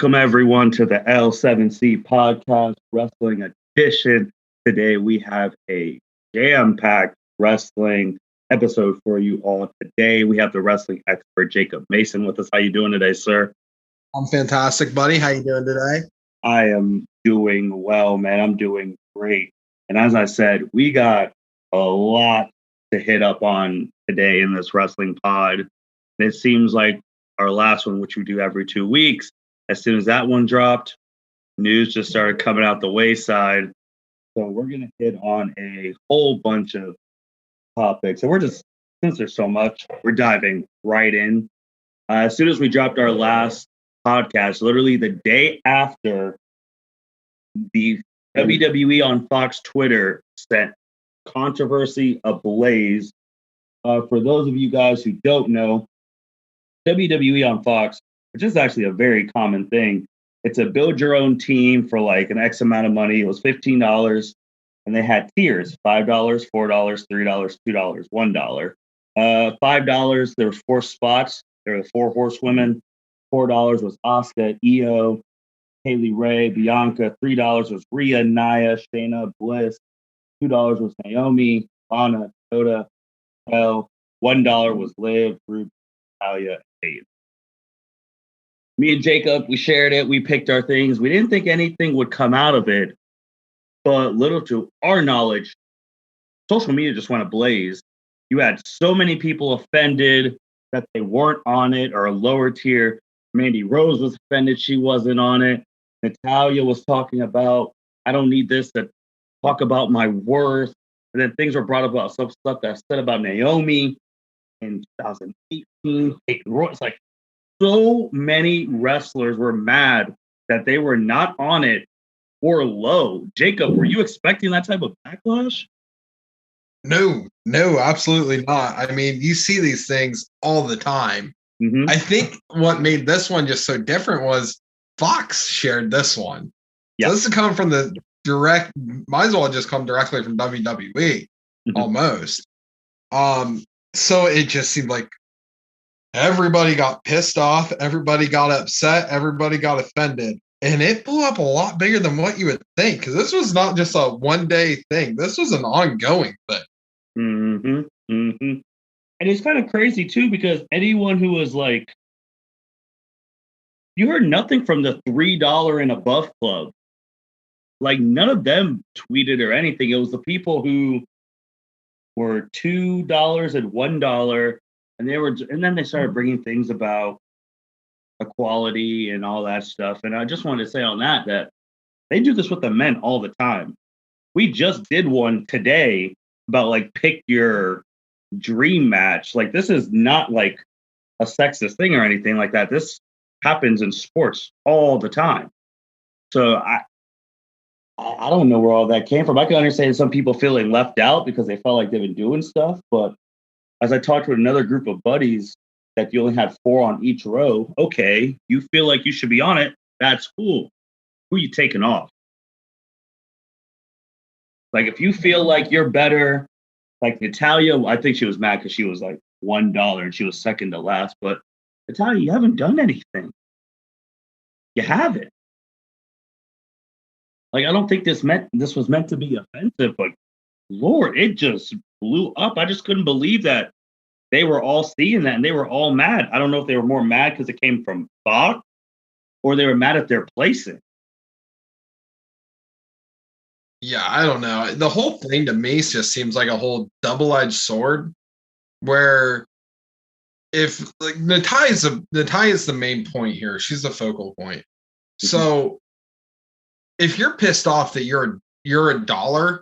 Welcome, everyone, to the L7C Podcast Wrestling Edition. Today, we have a jam-packed wrestling episode for you all. Today, we have the wrestling expert, Jacob Mason, with us. How you doing today, sir? I'm fantastic, buddy. How you doing today? I am doing well, man. I'm doing great. And as I said, we got a lot to hit up on today in this wrestling pod. And it seems like our last one, which we do every 2 weeks, as soon as that one dropped, news just started coming out the wayside. So we're going to hit on a whole bunch of topics. And since there's so much, we're diving right in. As soon as we dropped our last podcast, literally the day after, the WWE on Fox Twitter sent controversy ablaze. For those of you guys who don't know, WWE on Fox, which is actually a very common thing, it's a build your own team for like an X amount of money. It was $15, and they had tiers: $5, $4, $3, $2, $1. $5, there were 4 spots. There were the 4 horsewomen. $4 was Asuka, Io, Haley Ray, Bianca. $3 was Rhea, Nia, Shayna, Bliss. $2 was Naomi, Lana, Dakota, $1 was Liv, Ruby, Natalya, and Paige. Me and Jacob, we shared it. We picked our things. We didn't think anything would come out of it, but little to our knowledge, social media just went ablaze. You had so many people offended that they weren't on it, or a lower tier. Mandy Rose was offended she wasn't on it. Natalya was talking about, I don't need this to talk about my worth. And then things were brought up about some stuff that I said about Naomi in 2018. It's like so many wrestlers were mad that they were not on it or low. Jacob, were you expecting that type of backlash? No, absolutely not. I mean, you see these things all the time. Mm-hmm. I think what made this one just so different was Fox shared this one. Yep. So this is coming from the direct, might as well just come directly from WWE, almost. So it just seemed like everybody got pissed off, everybody got upset, everybody got offended. And it blew up a lot bigger than what you would think, because this was not just a one-day thing. This was an ongoing thing. Mm-hmm. Mm-hmm. And it's kind of crazy, too, because anyone who was like, you heard nothing from the $3 and above club. Like, none of them tweeted or anything. It was the people who were $2 and $1, and then they started bringing things about equality and all that stuff. And I just wanted to say on that they do this with the men all the time. We just did one today about like pick your dream match. Like, this is not like a sexist thing or anything like that. This happens in sports all the time. So I don't know where all that came from. I can understand some people feeling left out because they felt like they've been doing stuff. But as I talked with another group of buddies that you only had 4 on each row, okay, you feel like you should be on it. That's cool. Who are you taking off? Like, if you feel like you're better, like Natalya, I think she was mad because she was like $1 and she was second to last. But Natalya, you haven't done anything. You haven't. Like, I don't think this was meant to be offensive, but Lord, it just blew up. I just couldn't believe that they were all seeing that and they were all mad. I don't know if they were more mad because it came from Fox or they were mad at their placing. Yeah, I don't know. The whole thing to me just seems like a whole double-edged sword, where if like Natalya's the main point here, she's the focal point. Mm-hmm. So if you're pissed off that you're $1,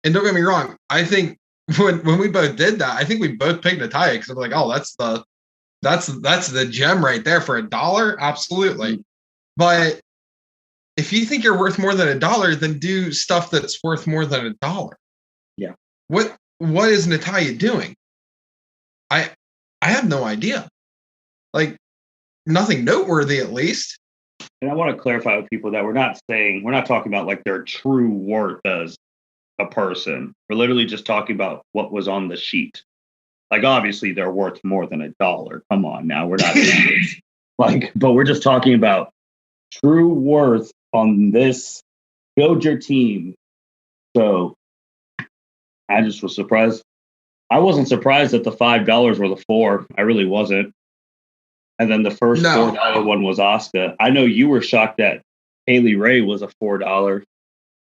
and don't get me wrong, I think when we both did that, I think we both picked Natalya because I'm like, oh, that's the gem right there for $1, absolutely. Mm-hmm. But if you think you're worth more than $1, then do stuff that's worth more than $1. Yeah. What is Natalya doing? I have no idea. Like, nothing noteworthy, at least. And I want to clarify with people that we're not talking about like their true worth as a person. We're literally just talking about what was on the sheet. Like, obviously they're worth more than $1. Come on now, we're not idiots. Like, but we're just talking about true worth on this. Build your team. So I just was surprised. I wasn't surprised that the $5 were the $4. I really wasn't. And then the first $4 one was Asuka. I know you were shocked that Haley Ray was a $4,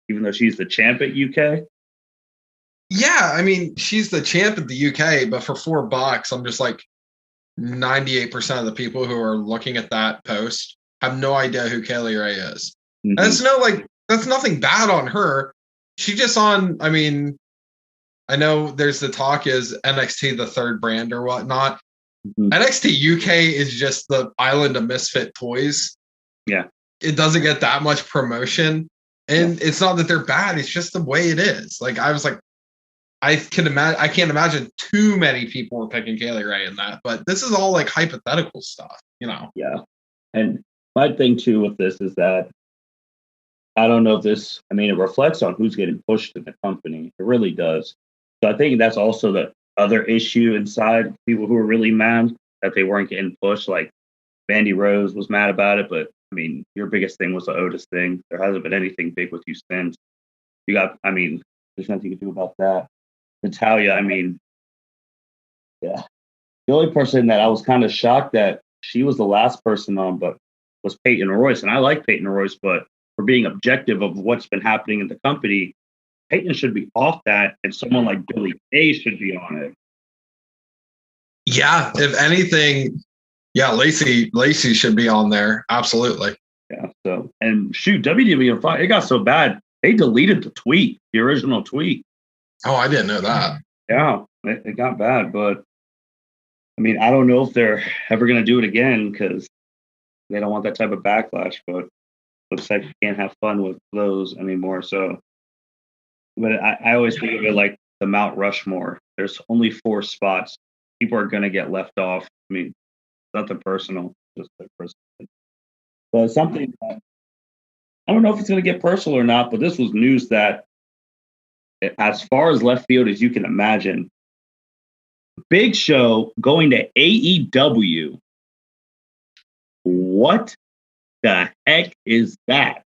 even though she's the champ at UK. Yeah, I mean, she's the champ at the UK, but for $4, I'm just like 98% of the people who are looking at that post have no idea who Kaylee Ray is. Mm-hmm. That's nothing bad on her. She just on, I mean, I know there's the talk is NXT the third brand or whatnot. Mm-hmm. NXT UK is just the island of misfit toys. Yeah. It doesn't get that much promotion. And it's not that they're bad, it's just the way it is. Like I was like, I can't imagine too many people were picking Kaylee Ray in that, but this is all like hypothetical stuff, you know? Yeah. And my thing too with this is that I don't know if this, I mean, it reflects on who's getting pushed in the company. It really does. So I think that's also the other issue inside people who are really mad that they weren't getting pushed. Like Mandy Rose was mad about it, but I mean, your biggest thing was the Otis thing. There hasn't been anything big with you since. You got, I mean, there's nothing you can do about that. Natalya, I mean, yeah. The only person that I was kind of shocked that she was the last person on, but was Peyton Royce. And I like Peyton Royce, but for being objective of what's been happening in the company, Peyton should be off that, and someone like Billy Kay should be on it. Yeah, if anything, yeah, Lacey should be on there. Absolutely. Yeah. So, and shoot, WWE, it got so bad they deleted the tweet, the original tweet. Oh, I didn't know that. Yeah, it got bad, but I mean, I don't know if they're ever going to do it again because they don't want that type of backlash. But looks like you can't have fun with those anymore. So, but I always think of it like the Mount Rushmore. There's only 4 spots. People are going to get left off. I mean, nothing personal, just like personal. But something that, I don't know if it's going to get personal or not, but this was news that, as far as left field as you can imagine, Big Show going to AEW. What the heck is that?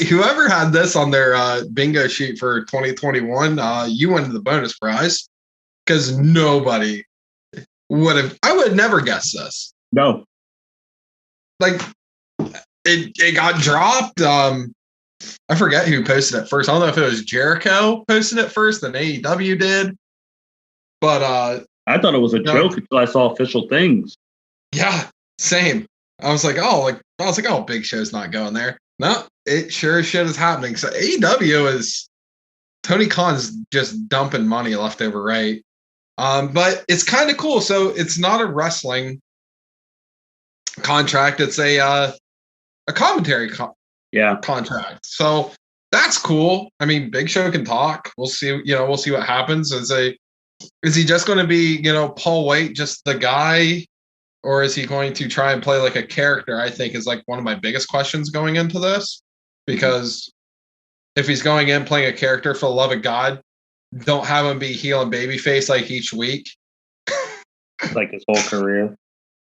Whoever had this on their bingo sheet for 2021, you win the bonus prize because nobody would have. I would never guess this. No, like it got dropped. I forget who posted it first. I don't know if it was Jericho posted it first, then AEW did. But I thought it was a joke until I saw official things. Yeah, same. I was like, oh, Big Show's not going there. No, it sure as shit is happening. So AEW is Tony Khan's just dumping money left over right. But it's kind of cool. So it's not a wrestling contract. It's a commentary contract. So that's cool. I mean, Big Show can talk. We'll see. We'll see what happens. Is he just going to be, Paul White, just the guy? Or is he going to try and play like a character? I think is like one of my biggest questions going into this, because if he's going in playing a character, for the love of God, don't have him be heel and babyface like each week. Like his whole career.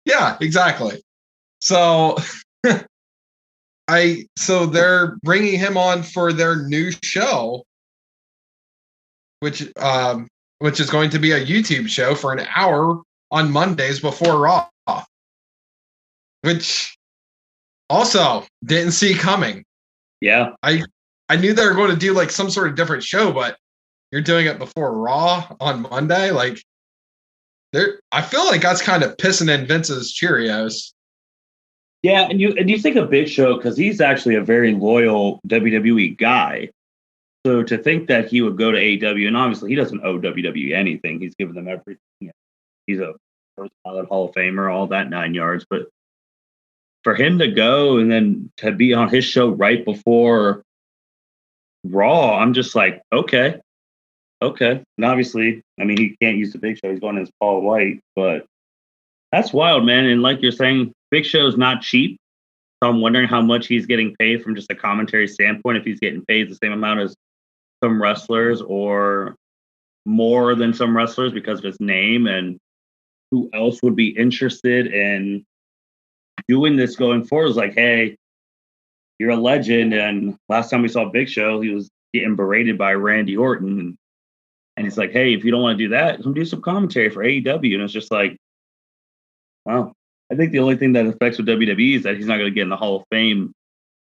Yeah, exactly. So so they're bringing him on for their new show, which is going to be a YouTube show for an hour on Mondays before Raw, which also didn't see coming. Yeah. I knew they were going to do like some sort of different show, but you're doing it before Raw on Monday. Like, I feel like that's kind of pissing in Vince's Cheerios. Yeah, and you think of Big Show because he's actually a very loyal WWE guy. So to think that he would go to AEW, and obviously he doesn't owe WWE anything. He's given them everything. He's a first ballot Hall of Famer, all that 9 yards. But for him to go and then to be on his show right before Raw, I'm just like, okay. And obviously, I mean, he can't use the Big Show. He's going as Paul White, but that's wild, man. And like you're saying, Big Show's not cheap. So I'm wondering how much he's getting paid from just a commentary standpoint, if he's getting paid the same amount as some wrestlers or more than some wrestlers because of his name, and who else would be interested in doing this going forward is like, hey, you're a legend. And last time we saw Big Show, he was getting berated by Randy Orton. And he's like, hey, if you don't want to do that, do some commentary for AEW. And it's just like, wow. I think the only thing that affects with WWE is that he's not going to get in the Hall of Fame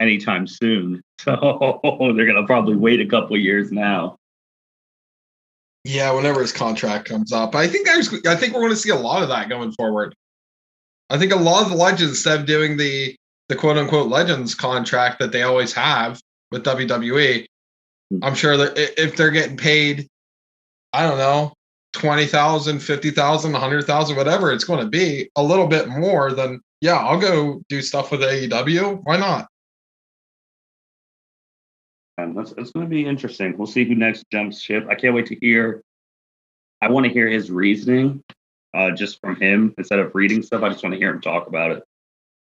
anytime soon. So they're going to probably wait a couple of years now. Yeah, whenever his contract comes up. I think we're going to see a lot of that going forward. I think a lot of the legends, instead of doing the quote unquote legends contract that they always have with WWE, I'm sure that if they're getting paid, I don't know, 20,000, 50,000, 100,000, whatever it's going to be, a little bit more than, yeah, I'll go do stuff with AEW. Why not? And it's going to be interesting. We'll see who next jumps ship. I can't wait to hear. I want to hear his reasoning just from him instead of reading stuff. I just want to hear him talk about it.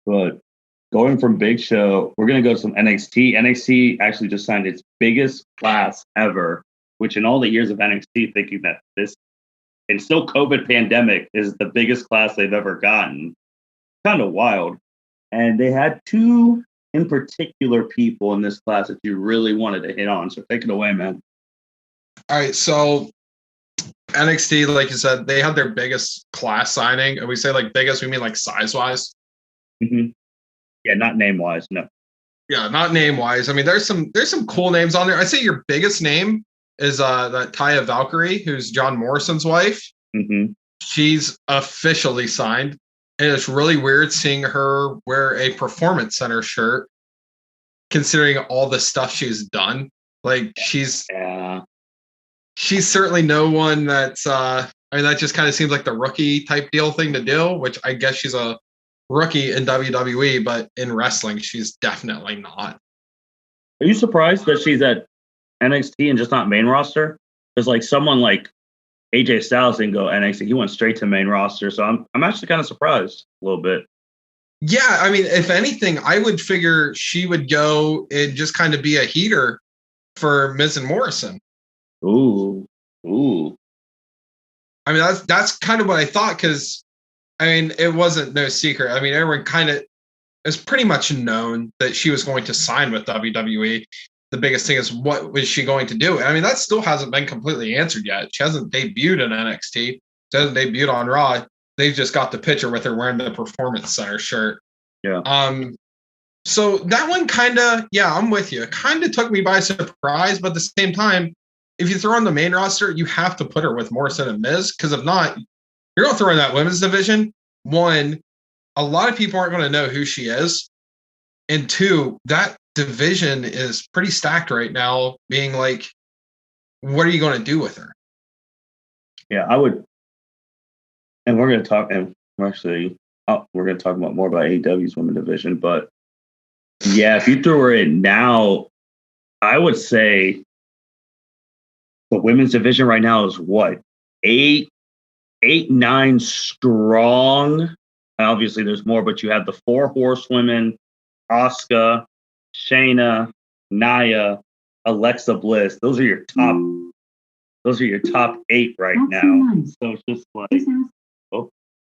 But going from Big Show, we're going to go to some NXT. NXT actually just signed its biggest class ever, which in all the years of NXT, thinking that this, and still COVID pandemic, is the biggest class they've ever gotten. Kind of wild. And they had two in particular people in this class that you really wanted to hit on. So take it away, man. All right. So NXT, like you said, they had their biggest class signing. And we say like biggest, we mean like size-wise. Mm-hmm. Yeah, not name-wise, no. Yeah, not name-wise. I mean, there's some cool names on there. I'd say your biggest name is that Taya Valkyrie, who's John Morrison's wife. Mm-hmm. She's officially signed. And it's really weird seeing her wear a Performance Center shirt, considering all the stuff she's done. Like she's certainly no one that's I mean, that just kind of seems like the rookie type deal thing to do, which I guess she's a rookie in WWE, but in wrestling, she's definitely not. Are you surprised that she's at NXT and just not main roster? Because like someone like AJ Styles didn't go NXT; he went straight to main roster. So I'm actually kind of surprised a little bit. Yeah, I mean, if anything, I would figure she would go and just kind of be a heater for Miz and Morrison. Ooh. I mean, that's kind of what I thought, because I mean, it wasn't no secret. I mean, everyone kind of is pretty much known that she was going to sign with WWE. The biggest thing is, what was she going to do? I mean, that still hasn't been completely answered yet. She hasn't debuted in NXT. She hasn't debuted on Raw. They've just got the picture with her wearing the Performance Center shirt. Yeah. So that one kind of, yeah, I'm with you. It kind of took me by surprise, but at the same time, if you throw on the main roster, you have to put her with Morrison and Miz, because if not, you're going to throw in that women's division. One, a lot of people aren't going to know who she is. And two, that division is pretty stacked right now, being like, what are you going to do with her? Yeah, I would. And we're going to talk, and we're going to talk about more about AEW's women's division. But yeah, if you threw her in now, I would say the women's division right now is what? 9 strong. And obviously there's more, but you have the 4 horsewomen, Asuka, Shayna, Nia, Alexa Bliss. Those are your top 8 right now. So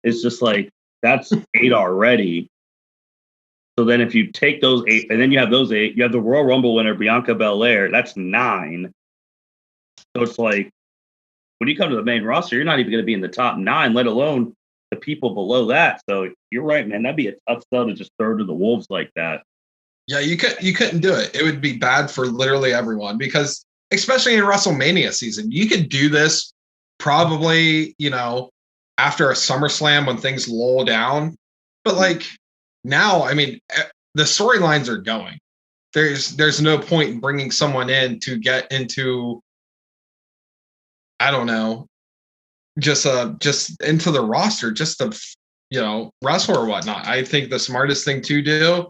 it's just like that's 8 already. So then if you take those 8, and then you have those 8, you have the Royal Rumble winner, Bianca Belair, that's 9. So it's like, when you come to the main roster, you're not even going to be in the top 9, let alone the people below that. So you're right, man. That'd be a tough sell to just throw to the wolves like that. Yeah, you couldn't do it. It would be bad for literally everyone, because especially in WrestleMania season, you could do this probably, after a SummerSlam when things lull down. But like now, I mean, the storylines are going. There's no point in bringing someone in to get into, I don't know, just into the roster, just to wrestle or whatnot. I think the smartest thing to do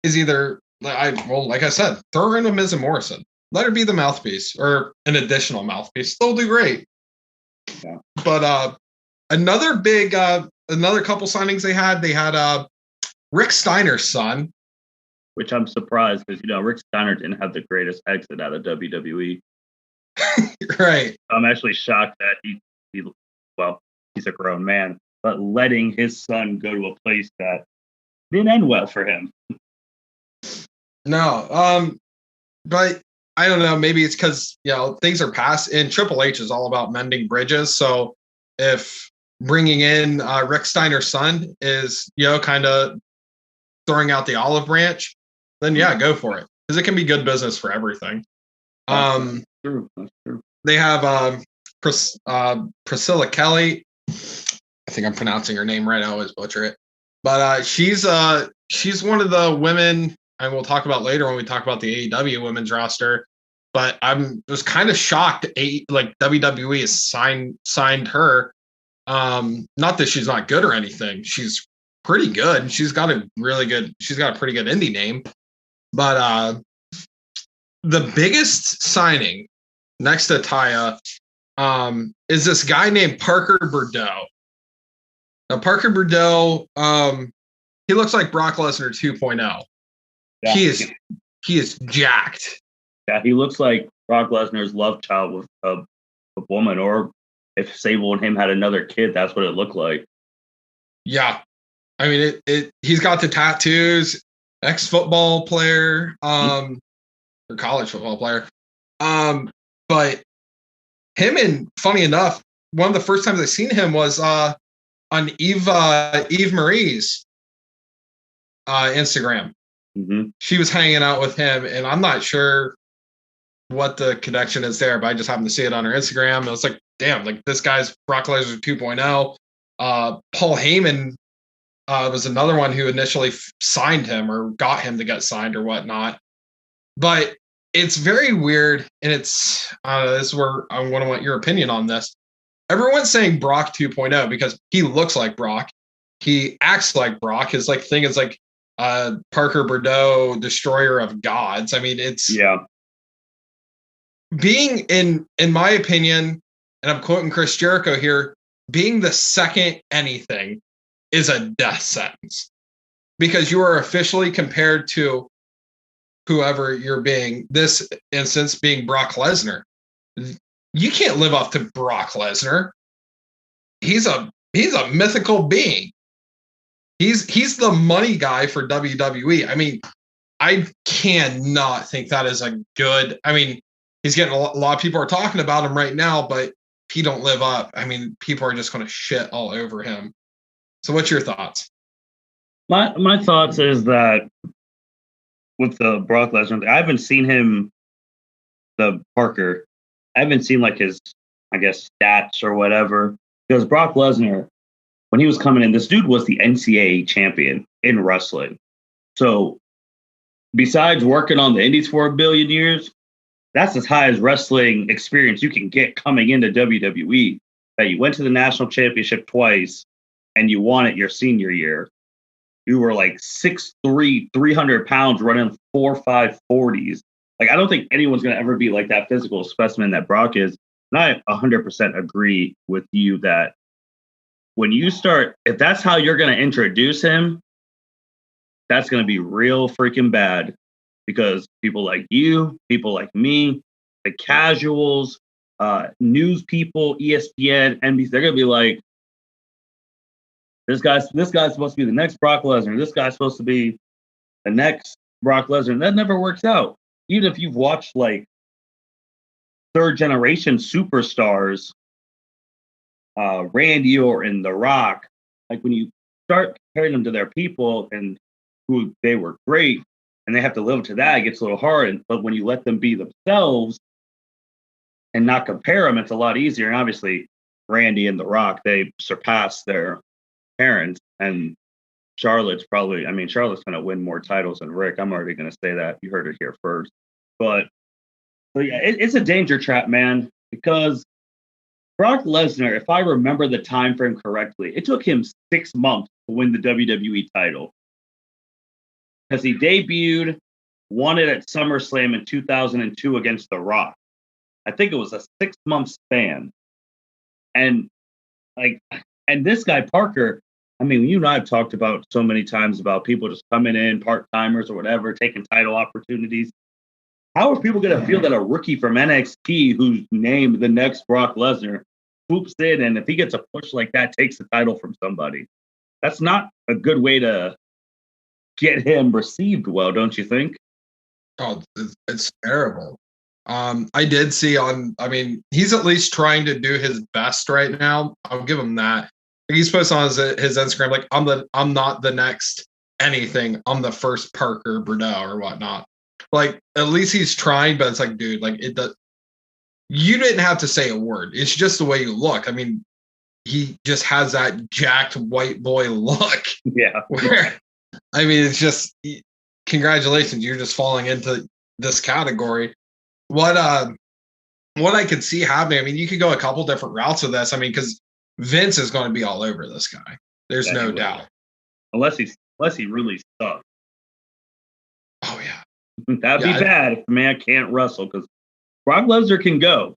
is either, like I said, throw her in with Miz and Morrison. Let her be the mouthpiece or an additional mouthpiece. They'll do great. Yeah. But another couple signings they had Rick Steiner's son. Which I'm surprised, because Rick Steiner didn't have the greatest exit out of WWE. Right. I'm actually shocked that he's a grown man, but letting his son go to a place that didn't end well for him. No, but I don't know. Maybe it's because things are past, and Triple H is all about mending bridges. So if bringing in Rick Steiner's son is kind of throwing out the olive branch, then go for it, because it can be good business for everything. That's true. That's true. They have Priscilla Kelly. I think I'm pronouncing her name right. I always butcher it, but she's one of the women, and we'll talk about later when we talk about the AEW women's roster. But I'm just kind of shocked. Like WWE has signed her. Not that she's not good or anything. She's pretty good. She's got a pretty good indie name. But the biggest signing next to Taya is this guy named Parker Bordeaux. Now, Parker Bordeaux, he looks like Brock Lesnar 2.0. Yeah. He is jacked. Yeah, he looks like Brock Lesnar's love child with a woman, or if Sable and him had another kid, that's what it looked like. Yeah. I mean, he's got the tattoos, ex-football player, or college football player. But him, and funny enough, one of the first times I seen him was on Eve Marie's Instagram. Mm-hmm. She was hanging out with him, and I'm not sure what the connection is there, but I just happened to see it on her Instagram. And it's like, damn, like this guy's Brock Lesnar 2.0. Paul Heyman was another one who initially signed him or got him to get signed or whatnot. But it's very weird, and it's this is where I want your opinion on this. Everyone's saying Brock 2.0 because he looks like Brock. He acts like Brock. His thing is like Parker Bordeaux, destroyer of gods. I mean, it's being in my opinion, and I'm quoting Chris Jericho here, being the second anything is a death sentence, because you are officially compared to whoever you're being, this instance being Brock Lesnar. You can't live up to Brock Lesnar. He's a mythical being. He's the money guy for WWE. I mean, I cannot think that is a good. I mean, he's getting a lot of people are talking about him right now, but if he don't live up, I mean, people are just going to shit all over him. So, what's your thoughts? My thoughts is that with the Brock Lesnar thing, I haven't seen him, the Parker. I haven't seen like his, I guess, stats or whatever. Because Brock Lesnar, when he was coming in, this dude was the NCAA champion in wrestling. So besides working on the indies for a billion years, that's as high as wrestling experience you can get coming into WWE. That you went to the national championship twice and you won it your senior year. You were like 6'3", 300 pounds running 4.5 40s. Like, I don't think anyone's going to ever be like that physical specimen that Brock is. And I 100% agree with you that when you start, if that's how you're going to introduce him, that's going to be real freaking bad, because people like you, people like me, the casuals, news people, ESPN, NBC, they're going to be like, this guy's supposed to be the next Brock Lesnar. This guy's supposed to be the next Brock Lesnar. And that never works out. Even if you've watched like third generation superstars, Randy Orton, The Rock, like when you start comparing them to their people and who they were great, and they have to live up to that, it gets a little hard. But when you let them be themselves and not compare them, it's a lot easier. And obviously, Randy and The Rock, they surpass their parents, and Charlotte's going to win more titles than Rick. I'm already going to say that. You heard it here first. But yeah, it's a danger trap, man, because Brock Lesnar, if I remember the time frame correctly, it took him 6 months to win the WWE title. Because he debuted, won it at SummerSlam in 2002 against The Rock. I think it was a 6-month span. And this guy, Parker, I mean, you and I have talked about so many times about people just coming in, part-timers or whatever, taking title opportunities. How are people going to feel that a rookie from NXT who's named the next Brock Lesnar swoops in, and if he gets a push like that, takes the title from somebody? That's not a good way to get him received well, don't you think? Oh, it's terrible. I did see I mean, he's at least trying to do his best right now. I'll give him that. He's posted on his Instagram like I'm not the next anything. I'm the first Parker Bordeaux or whatnot. Like at least he's trying, but it's like, dude, like it does. You didn't have to say a word. It's just the way you look. I mean, he just has that jacked white boy look. Yeah. Where I mean, it's just congratulations, you're just falling into this category. What I could see happening, I mean, you could go a couple different routes with this. I mean, because Vince is going to be all over this guy. There's no doubt. Unless he really sucks. Oh yeah. That'd be bad if the man can't wrestle, because Brock Lesnar can go.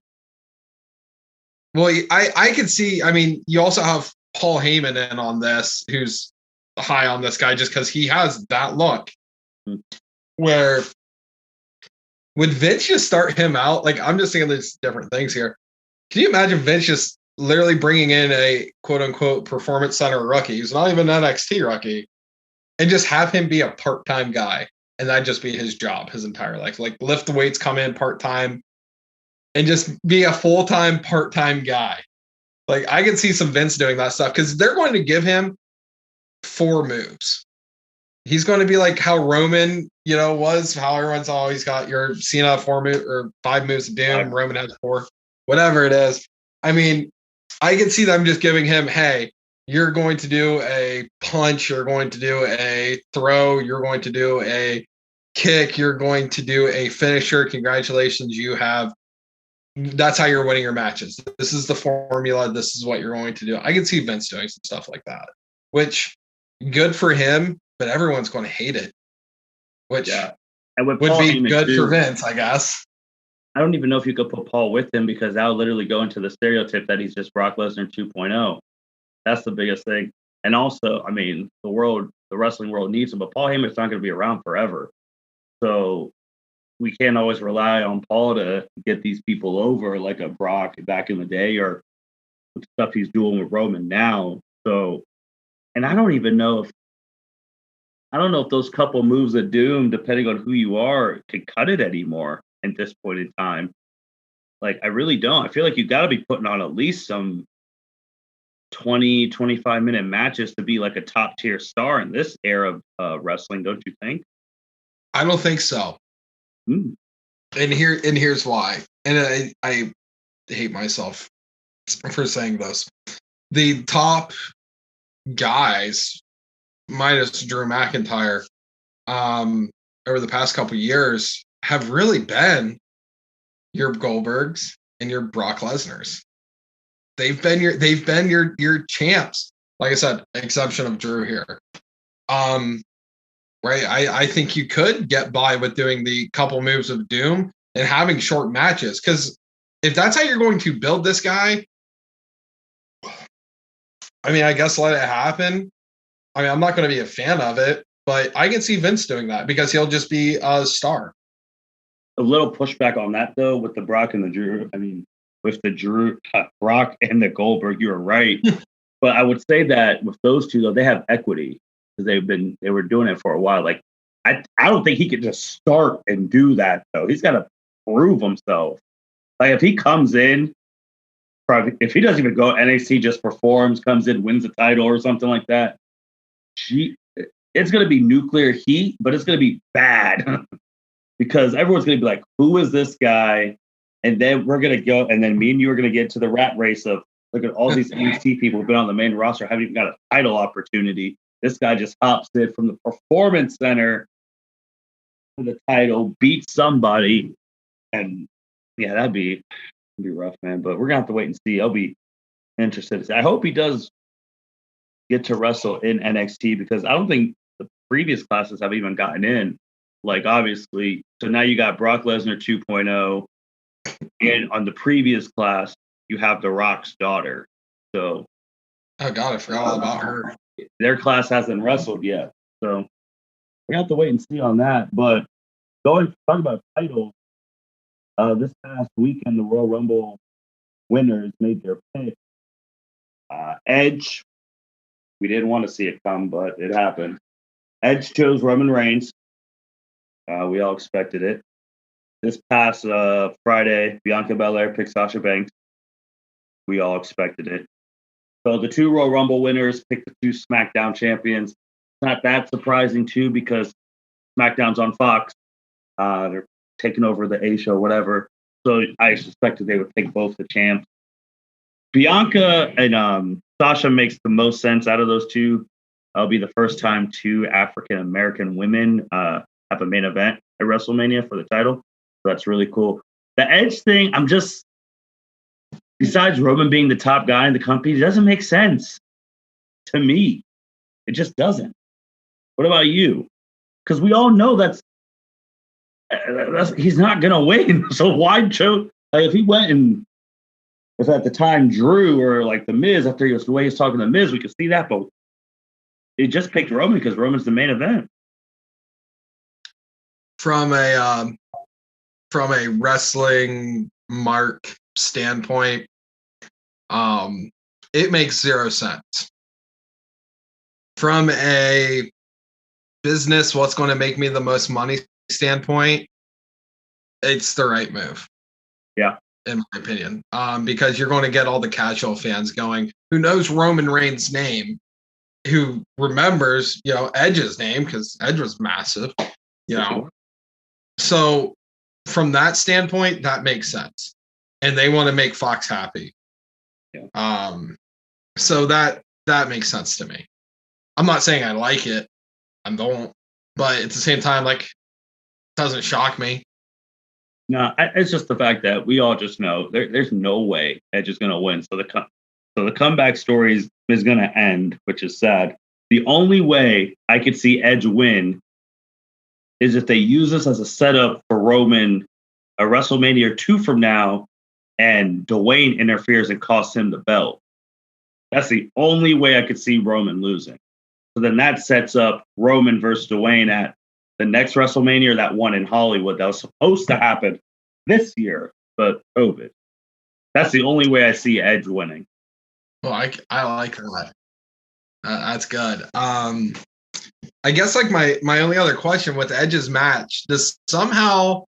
Well, I could see, I mean, you also have Paul Heyman in on this, who's high on this guy just because he has that look. Where would Vince just start him out? Like, I'm just thinking there's different things here. Can you imagine Vince just literally bringing in a quote unquote performance center rookie who's not even an NXT rookie and just have him be a part-time guy and that'd just be his job his entire life? Like, lift the weights, come in part-time, and just be a full-time, part-time guy. Like, I can see some Vince doing that stuff because they're going to give him 4 moves. He's going to be like how Roman, was, how everyone's always got your Cena 4 move or 5 moves of doom. Roman has 4, whatever it is. I mean, I can see them just giving him, hey, you're going to do a punch, you're going to do a throw, you're going to do a kick, you're going to do a finisher. Congratulations, that's how you're winning your matches. This is the formula. This is what you're going to do. I can see Vince doing some stuff like that, which good for him, but everyone's going to hate it, which would be good for Vince, I guess. I don't even know if you could put Paul with him because that would literally go into the stereotype that he's just Brock Lesnar 2.0. That's the biggest thing. And also, I mean, the wrestling world needs him, but Paul Heyman's not going to be around forever. So we can't always rely on Paul to get these people over like a Brock back in the day or the stuff he's doing with Roman now. So, and I don't know if those couple moves of doom, depending on who you are, can cut it anymore at this point in time. Like, I really don't. I feel like you got to be putting on at least some 20, 25-minute matches to be like a top tier star in this era of wrestling, don't you think? I don't think so. And here's why. And I hate myself for saying this. The top guys, minus Drew McIntyre, over the past couple of years, have really been your Goldbergs and your Brock Lesnar's. They've been your champs. Like I said, exception of Drew here. Right? I think you could get by with doing the couple moves of doom and having short matches. Because if that's how you're going to build this guy, I mean, I guess let it happen. I mean, I'm not going to be a fan of it, but I can see Vince doing that because he'll just be a star. A little pushback on that, though, with the Brock and the Drew. I mean, with the Brock and the Goldberg, you were right. But I would say that with those two, though, they have equity because they were doing it for a while. Like, I don't think he could just start and do that, though. He's got to prove himself. Like, if he comes in, if he doesn't even go NXT, just performs, comes in, wins the title or something like that, it's going to be nuclear heat, but it's going to be bad because everyone's going to be like, who is this guy? And then we're going to go, and then me and you are going to get to the rat race of, look at all these NXT people who've been on the main roster, haven't even got a title opportunity. This guy just hops in from the Performance Center for the title, beats somebody, and yeah, that'd be rough, man. But we're going to have to wait and see. I'll be interested. I hope he does get to wrestle in NXT because I don't think the previous classes have even gotten in. Like, obviously, so now you got Brock Lesnar 2.0, and on the previous class, you have The Rock's daughter. So, oh God, I forgot all about her. Their class hasn't wrestled yet, so we have to wait and see on that. But talking about titles, this past weekend, the Royal Rumble winners made their pick. Edge, we didn't want to see it come, but it happened. Edge chose Roman Reigns. We all expected it. This past Friday, Bianca Belair picked Sasha Banks. We all expected it. So the 2 Royal Rumble winners picked the 2 SmackDown champions. It's not that surprising, too, because SmackDown's on Fox. They're taking over the A show, whatever. So I suspected they would pick both the champs. Bianca and Sasha makes the most sense out of those 2. It'll be the first time 2 African-American women have a main event at WrestleMania for the title. So that's really cool. The Edge thing, besides Roman being the top guy in the company, it doesn't make sense to me. It just doesn't. What about you? Because we all know that's he's not gonna win. So why chose? Like if he went and if at the time Drew or like the Miz after the way he's talking to the Miz, we could see that. But it just picked Roman because Roman's the main event. From a wrestling mark standpoint, it makes 0 sense. From a business, what's going to make me the most money standpoint, it's the right move. Yeah. In my opinion. Because you're going to get all the casual fans going, who knows Roman Reigns' name, who remembers, Edge's name, because Edge was massive, So from that standpoint, that makes sense. And they want to make Fox happy. Yeah. So that makes sense to me. I'm not saying I like it. I don't. But at the same time, like, it doesn't shock me. No, it's just the fact that we all just know there's no way Edge is going to win. So the comeback story is going to end, which is sad. The only way I could see Edge win is if they use this as a setup for Roman a WrestleMania 2 from now, and Dwayne interferes and costs him the belt. That's the only way I could see Roman losing. So then that sets up Roman versus Dwayne at the next WrestleMania, or that one in Hollywood that was supposed to happen this year, but COVID. That's the only way I see Edge winning. Well, I like that. That's good. I guess like my only other question with Edge's match, does somehow,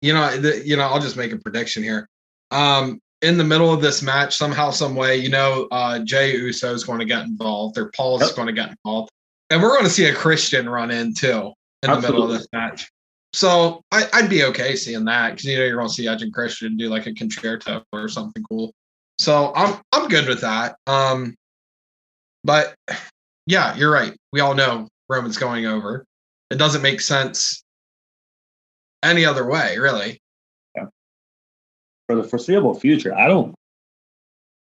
I'll just make a prediction here. In the middle of this match, somehow, some way, Jey Uso is going to get involved, or Paul is going to get involved, and we're going to see a Christian run in too in the middle of this match. So I'd be okay seeing that because you're going to see Edge and Christian do like a concerto or something cool. So I'm good with that. But yeah, you're right. We all know Roman's going over. It doesn't make sense any other way, really. Yeah. For the foreseeable future, I don't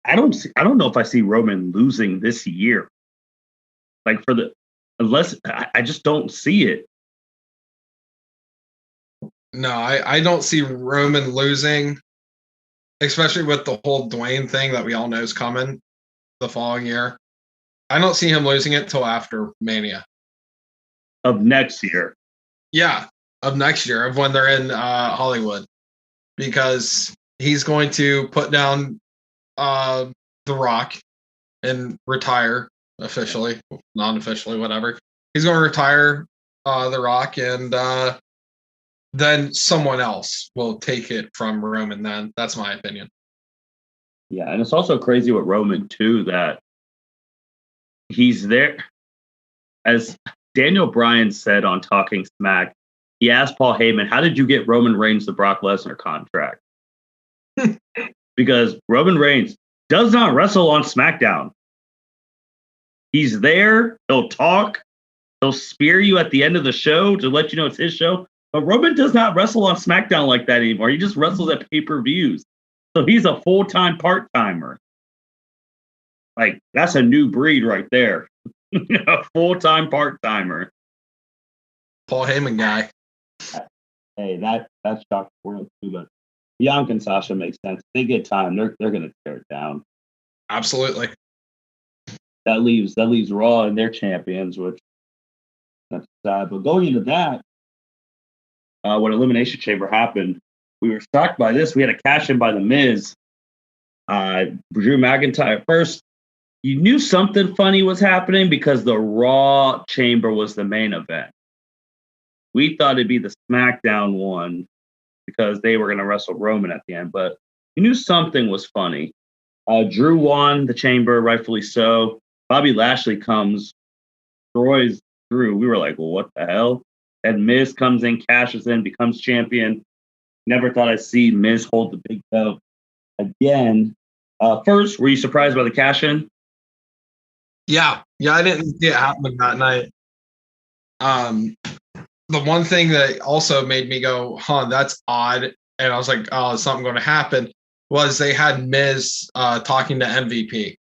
know if I see Roman losing this year. Like I just don't see it. No, I don't see Roman losing, especially with the whole Dwayne thing that we all know is coming the following year. I don't see him losing it till after Mania. Of next year. Yeah, of next year, of when they're in Hollywood. Because he's going to put down The Rock and retire officially, non-officially, whatever. He's going to retire The Rock, and then someone else will take it from Roman then. That's my opinion. Yeah, and it's also crazy with Roman, too, that he's there. As Daniel Bryan said on Talking Smack, he asked Paul Heyman, how did you get Roman Reigns the Brock Lesnar contract? Because Roman Reigns does not wrestle on SmackDown. He's there. He'll talk. He'll spear you at the end of the show to let you know it's his show. But Roman does not wrestle on SmackDown like that anymore. He just wrestles at pay-per-views. So he's a full-time part-timer. Like, that's a new breed right there. A full-time part-timer. Paul Heyman guy. Hey, that's shocked the world too, but Bianca and Sasha makes sense. They get time. They're gonna tear it down. Absolutely. That leaves Raw and their champions, which that's sad. But going into that, when Elimination Chamber happened, we were shocked by this. We had a cash in by the Miz. Drew McIntyre first. you knew something funny was happening because the Raw Chamber was the main event. We thought it'd be the SmackDown one because they were going to wrestle Roman at the end, but you knew something was funny. Drew won the Chamber, rightfully so. Bobby Lashley comes, destroys Drew. We were like, well, what the hell? And Miz comes in, cashes in, becomes champion. Never thought I'd see Miz hold the big belt again. First, were you surprised by the cash-in? Yeah, I didn't see it happen that night. The one thing that also made me go, that's odd, and I was like, oh, is something going to happen, was they had Miz talking to MVP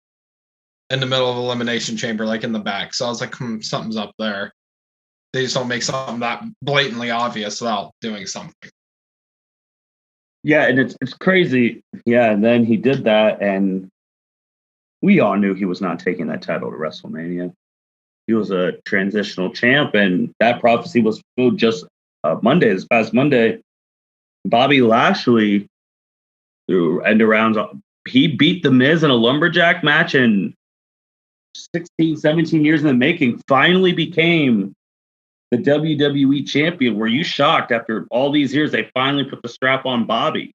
in the middle of Elimination Chamber, like in the back. So I was like, something's up there. They just don't make something that blatantly obvious without doing something. Yeah, and it's crazy. Yeah, and then he did that, and we all knew he was not taking that title to WrestleMania. He was a transitional champ, and that prophecy was fulfilled just this past Monday. Bobby Lashley, through end arounds, he beat The Miz in a lumberjack match, and 16, 17 years in the making, finally became the WWE champion. Were you shocked after all these years they finally put the strap on Bobby?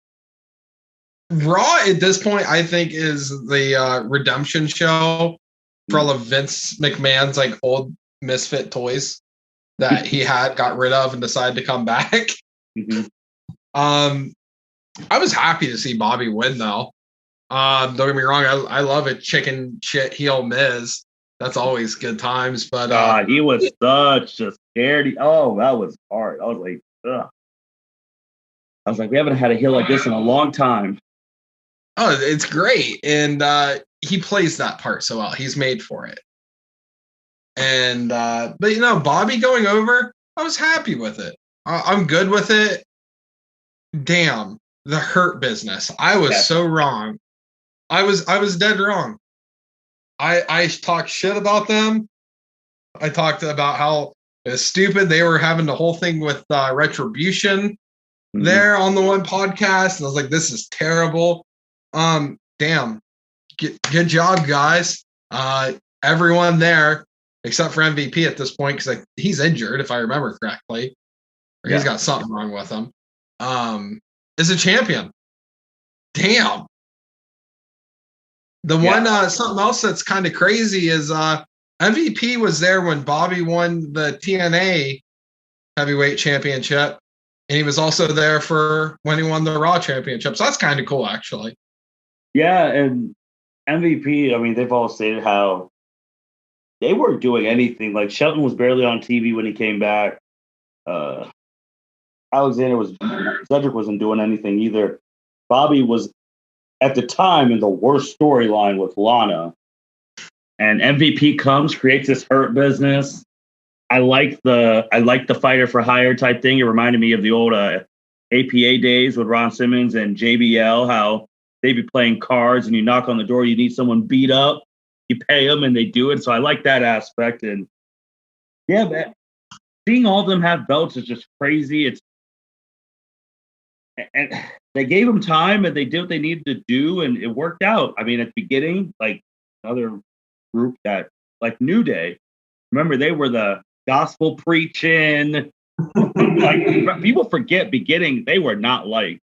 Raw at this point, I think, is the redemption show for all of Vince McMahon's like old misfit toys that he got rid of and decided to come back. Mm-hmm. I was happy to see Bobby win, though. Don't get me wrong, I love a chicken shit heel Miz. That's always good times. But he was such a scaredy. Oh, that was hard. I was like, ugh. I was like, we haven't had a heel like this in a long time. Oh, it's great. And he plays that part so well. He's made for it. And but Bobby going over, I was happy with it. I'm good with it. Damn, the Hurt Business. I was so wrong. I was dead wrong. I talked shit about them. I talked about how stupid they were having the whole thing with Retribution there on the one podcast. And I was like, this is terrible. Damn. Good job, guys. Everyone there, except for MVP at this point, because he's injured, if I remember correctly. Or he's got something wrong with him. Is a champion. Damn. The one something else that's kind of crazy is MVP was there when Bobby won the TNA heavyweight championship, and he was also there for when he won the Raw championship. So that's kind of cool, actually. Yeah, and MVP, I mean, they've all stated how they weren't doing anything. Like Shelton was barely on TV when he came back. Cedric wasn't doing anything either. Bobby was at the time in the worst storyline with Lana, and MVP comes, creates this Hurt Business. I like the fighter for hire type thing. It reminded me of the old APA days with Ron Simmons and JBL, how they'd be playing cards and you knock on the door, you need someone beat up, you pay them and they do it. So I like that aspect. And yeah, man, seeing all of them have belts is just crazy. And they gave them time and they did what they needed to do, and it worked out. I mean, at the beginning, like another group that, like New Day, remember they were the gospel preaching. Like people forget beginning, they were not like.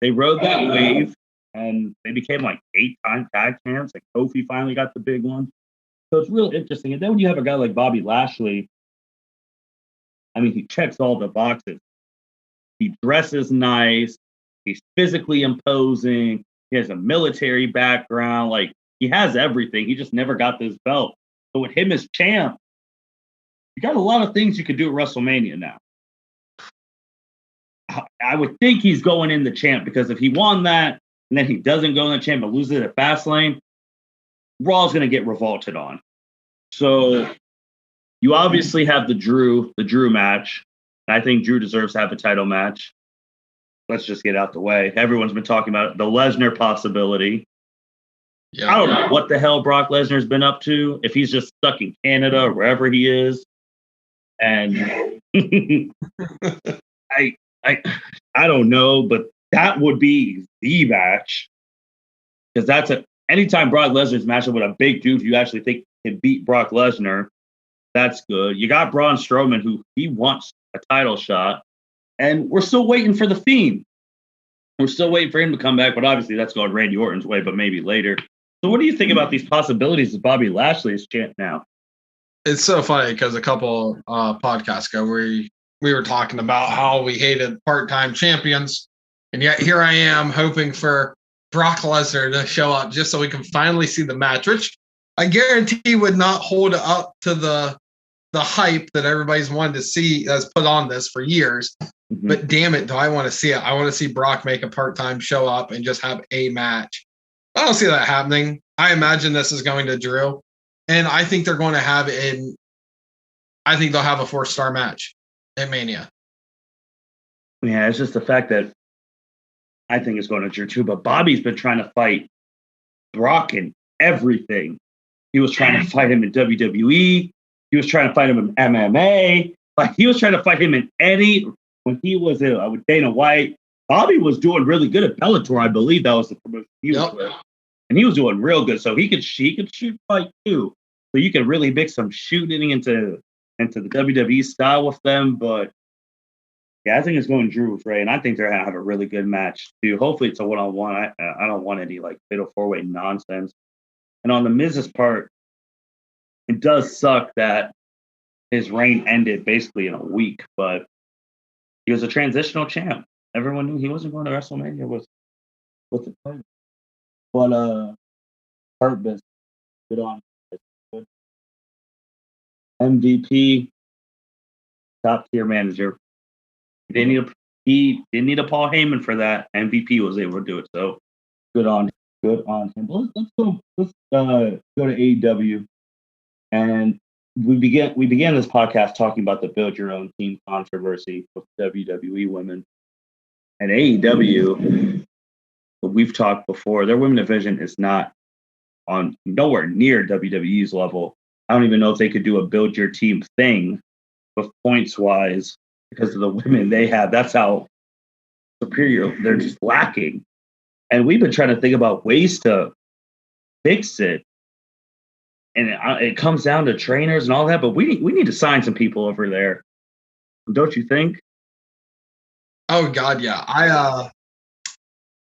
They rode that wave and they became like 8-time tag champs. Like Kofi finally got the big one. So it's real interesting. And then when you have a guy like Bobby Lashley, I mean, he checks all the boxes. He dresses nice. He's physically imposing. He has a military background. Like, he has everything. He just never got this belt. So with him as champ, you got a lot of things you could do at WrestleMania now. I would think he's going in the champ, because if he won that and then he doesn't go in the champ but loses it at Fastlane, Raw's going to get revolted on. So you obviously have the Drew match. I think Drew deserves to have a title match. Let's just get out the way. Everyone's been talking about the Lesnar possibility. Yeah, I don't know what the hell Brock Lesnar's been up to, if he's just stuck in Canada or wherever he is. And I don't know, but that would be the match, because anytime Brock Lesnar's matching with a big dude you actually think can beat Brock Lesnar, that's good. You got Braun Strowman, who he wants a title shot, and we're still waiting for the Fiend. We're still waiting for him to come back, but obviously that's going Randy Orton's way, but maybe later. So what do you think about these possibilities of Bobby Lashley's champ now? It's so funny because a couple podcasts ago we were talking about how we hated part-time champions, and yet here I am hoping for Brock Lesnar to show up just so we can finally see the match, which I guarantee would not hold up to the hype that everybody's wanted to see has put on this for years. Mm-hmm. But damn it, do I want to see it? I want to see Brock make a part-time show up and just have a match. I don't see that happening. I imagine this is going to Drew, and I think they're going to have I think they'll have a 4-star match at Mania. Yeah, it's just the fact that I think it's going to Drew too, but Bobby's been trying to fight Brock in everything. He was trying to fight him in WWE. He was trying to fight him in MMA. Like, he was trying to fight him in when he was with Dana White. Bobby was doing really good at Bellator. I believe that was the promotion he was with. And he was doing real good. So he could shoot fight too. So you could really mix some shooting into the WWE style with them. But yeah, I think it's going Drew with Ray, and I think they're gonna have a really good match too. Hopefully it's a one-on-one. I don't want any like fatal 4-way nonsense. And on the Miz's part, it does suck that his reign ended basically in a week, but he was a transitional champ. Everyone knew he wasn't going to WrestleMania with the title. But Hurt Business, good on him. MVP, top tier manager. He didn't need a Paul Heyman for that. MVP was able to do it, so good on him. Let's go to AEW, and we began this podcast talking about the build your own team controversy with WWE women. And AEW, we've talked before, their women division is not on nowhere near WWE's level. I don't even know if they could do a build your team thing with points wise because of the women they have. That's how superior they're just lacking. And we've been trying to think about ways to fix it. And it comes down to trainers and all that, but we need to sign some people over there. Don't you think? Oh God, yeah.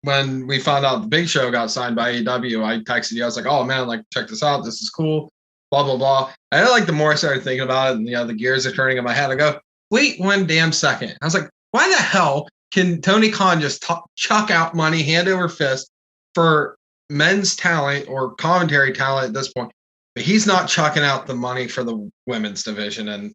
When we found out the Big Show got signed by AEW, I texted you. I was like, "Oh man, like check this out. This is cool." Blah blah blah. And like the more I started thinking about it, and the gears are turning in my head, I go, "Wait one damn second." I was like, "Why the hell can Tony Khan just chuck out money hand over fist for men's talent or commentary talent at this point, but he's not chucking out the money for the women's division?" And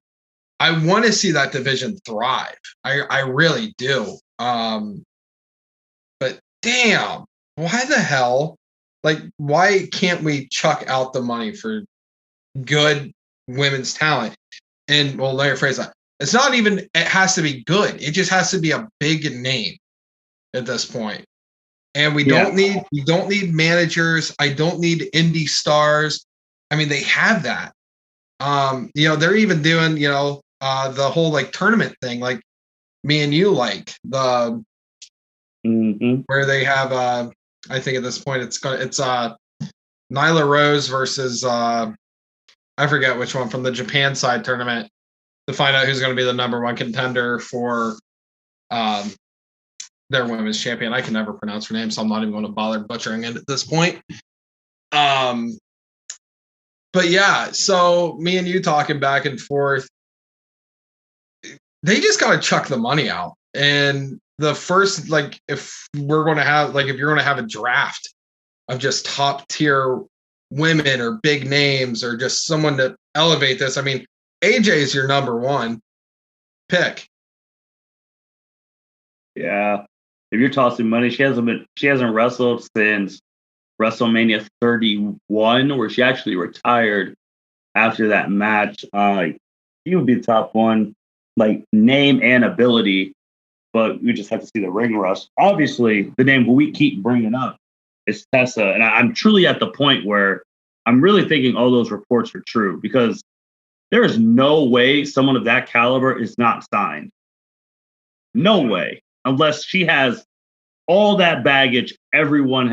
I want to see that division thrive. I really do. But damn, why the hell? Like, why can't we chuck out the money for good women's talent? And well, let me rephrase that. It's not even, it has to be good. It just has to be a big name at this point. And we don't need managers. I don't need indie stars. I mean, they have that. They're even doing, the whole like tournament thing, like me and you, like the where they have I think at this point it's Nyla Rose versus I forget which one from the Japan side tournament to find out who's going to be the number one contender for their women's champion. I can never pronounce her name, so I'm not even going to bother butchering it at this point. But yeah, so me and you talking back and forth, they just got to chuck the money out. And the first, like, if you're going to have a draft of just top tier women or big names or just someone to elevate this, I mean, AJ is your number one pick. Yeah. If you're tossing money, she hasn't wrestled since WrestleMania 31, where she actually retired after that match. She would be the top one, like name and ability, but we just have to see the ring rust. Obviously, the name we keep bringing up is Tessa, and I'm truly at the point where I'm really thinking all those reports are true, because there is no way someone of that caliber is not signed. No way, unless she has all that baggage everyone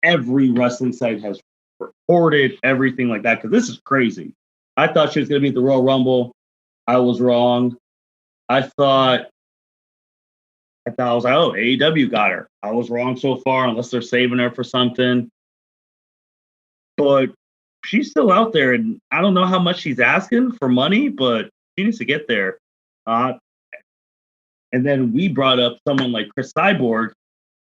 every wrestling site has reported everything like that because this is crazy. I thought she was going to be at the Royal Rumble. I was wrong. I was like, oh, AEW got her. I was wrong so far, unless they're saving her for something. But she's still out there, and I don't know how much she's asking for money, but she needs to get there. And then we brought up someone like Chris Cyborg,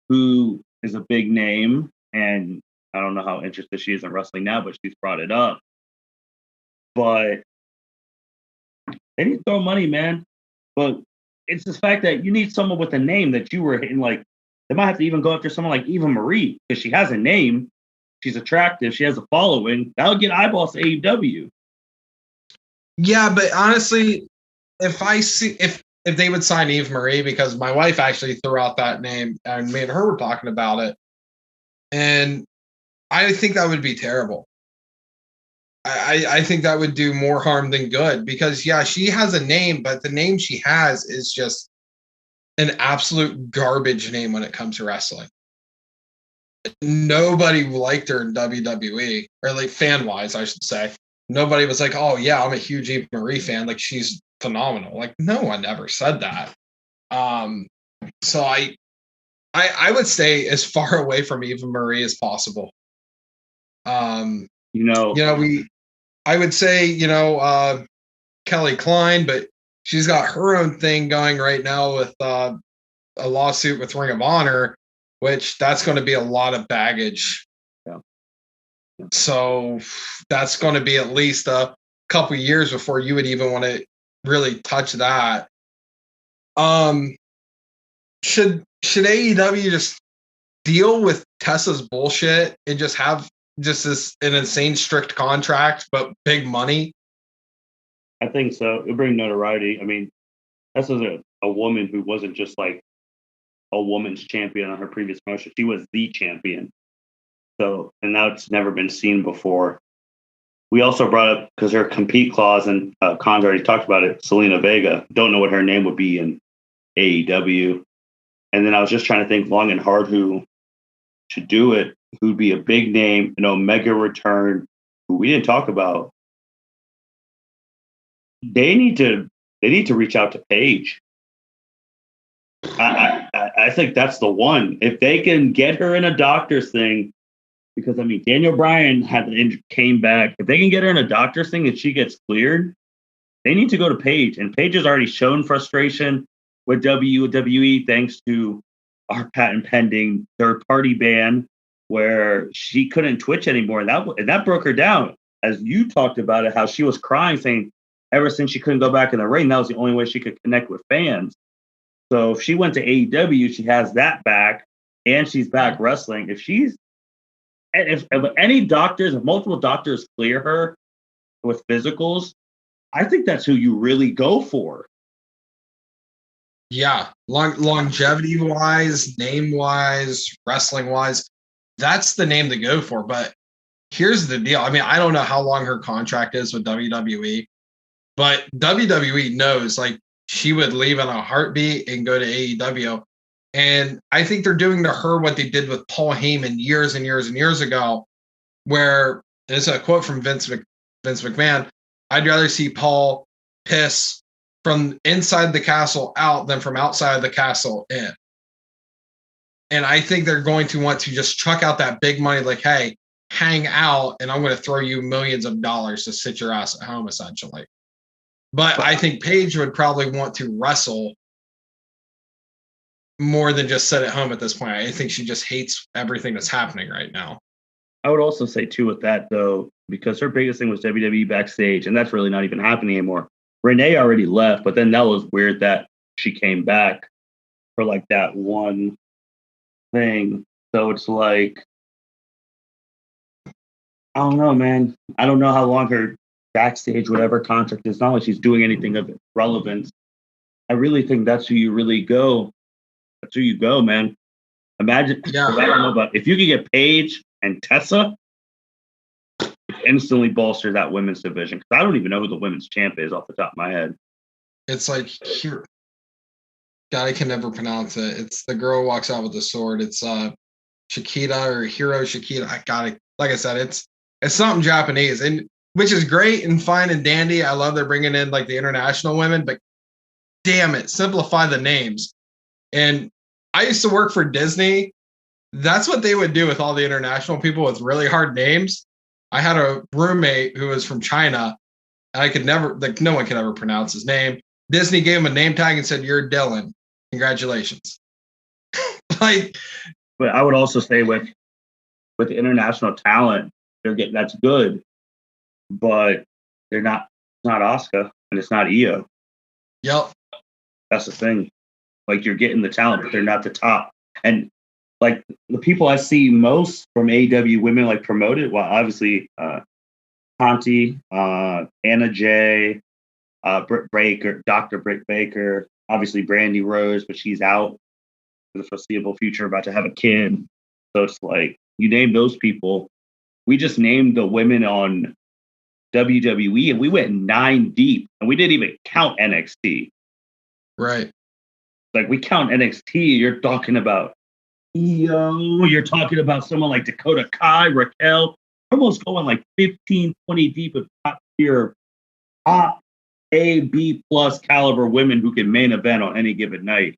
who is a big name, and I don't know how interested she is in wrestling now, but she's brought it up. But they need to throw money, man. But it's the fact that you need someone with a name that you were hitting. Like, they might have to even go after someone like Eva Marie because she has a name. She's attractive. She has a following. That'll get eyeballs to AEW. Yeah, but honestly, if they would sign Eve Marie, because my wife actually threw out that name and me and her were talking about it, and I think that would be terrible. I think that would do more harm than good because, yeah, she has a name, but the name she has is just an absolute garbage name when it comes to wrestling. Nobody liked her in WWE, or like fan-wise, I should say. Nobody was like, oh, yeah, I'm a huge Eva Marie fan. Like, she's phenomenal. Like, no one ever said that. So I would stay as far away from Eva Marie as possible. I would say, Kelly Klein, but she's got her own thing going right now with a lawsuit with Ring of Honor, which that's going to be a lot of baggage. Yeah. So that's going to be at least a couple years before you would even want to really touch that. Should AEW just deal with Tessa's bullshit and just have just an insane strict contract, but big money? I think so. It'll bring notoriety. I mean, Tessa's a woman who wasn't just like a woman's champion on her previous promotion. She was the champion. So, and that's never been seen before. We also brought up, because her compete clause, and Khan's already talked about it, Selena Vega. Don't know what her name would be in AEW. And then I was just trying to think long and hard who should do it, who'd be a big name, an Omega return, who we didn't talk about. They need to reach out to Paige. I think that's the one. If they can get her in a doctor's thing, because I mean, Daniel Bryan came back. If they can get her in a doctor's thing and she gets cleared, they need to go to Paige. And Paige has already shown frustration with WWE thanks to our patent pending third party ban, where she couldn't Twitch anymore, and that broke her down. As you talked about it, how she was crying, saying ever since she couldn't go back in the ring, that was the only way she could connect with fans. So if she went to AEW, she has that back, and she's back wrestling. If multiple doctors clear her with physicals, I think that's who you really go for. Yeah, longevity wise, name wise, wrestling wise, that's the name to go for. But here's the deal. I mean, I don't know how long her contract is with WWE, but WWE knows like she would leave in a heartbeat and go to AEW. And I think they're doing to her what they did with Paul Heyman years and years and years ago, where there's a quote from Vince McMahon, I'd rather see Paul piss from inside the castle out than from outside the castle in. And I think they're going to want to just truck out that big money, like, hey, hang out, and I'm going to throw you millions of dollars to sit your ass at home, essentially. But I think Paige would probably want to wrestle more than just sit at home at this point. I think she just hates everything that's happening right now. I would also say, too, with that, though, because her biggest thing was WWE backstage, and that's really not even happening anymore. Renee already left, but then that was weird that she came back for like that one thing. So it's like, I don't know, man. I don't know how long her backstage, whatever contract is, not like she's doing anything of relevance. I really think that's who you really go. That's who you go, man. Imagine, I don't know, but if you could get Paige and Tessa, instantly bolster that women's division. Because I don't even know who the women's champ is off the top of my head. It's like, here, God, I can never pronounce it. It's the girl who walks out with the sword. It's Shikita or Hiro Shikita. I got it. Like I said, it's something Japanese, and which is great and fine and dandy. I love they're bringing in like the international women, but damn it, simplify the names. And I used to work for Disney. That's what they would do with all the international people with really hard names. I had a roommate who was from China, and I could never, like, no one could ever pronounce his name. Disney gave him a name tag and said, "You're Dylan. Congratulations." Like, but I would also say with international talent, that's good, but they're not. It's not Asuka and it's not Io. Yep. That's the thing. Like, you're getting the talent, but they're not the top. And like the people I see most from AEW women like promoted, well, obviously Conti, Anna Jay, Britt Baker, Dr. Britt Baker, obviously Brandy Rose, but she's out for the foreseeable future, about to have a kid. So it's like, you name those people. We just named the women on WWE, and we went 9 deep, and we didn't even count NXT. Right. Like, we count NXT, you're talking about Io, you're talking about someone like Dakota Kai, Raquel, almost going like 15, 20 deep of top tier, top A, B plus caliber women who can main event on any given night.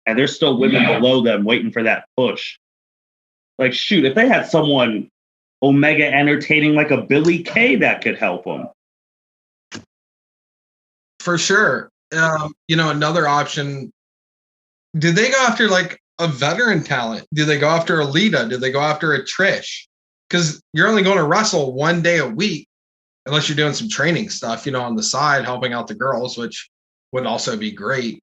And there's still women below them waiting for that push. Like, shoot, if they had someone Omega entertaining like a Billy Kay, that could help them. For sure. Another option. Did they go after like a veteran talent? Did they go after a Lita? Did they go after a Trish? Because you're only going to wrestle 1 day a week, unless you're doing some training stuff, on the side, helping out the girls, which would also be great.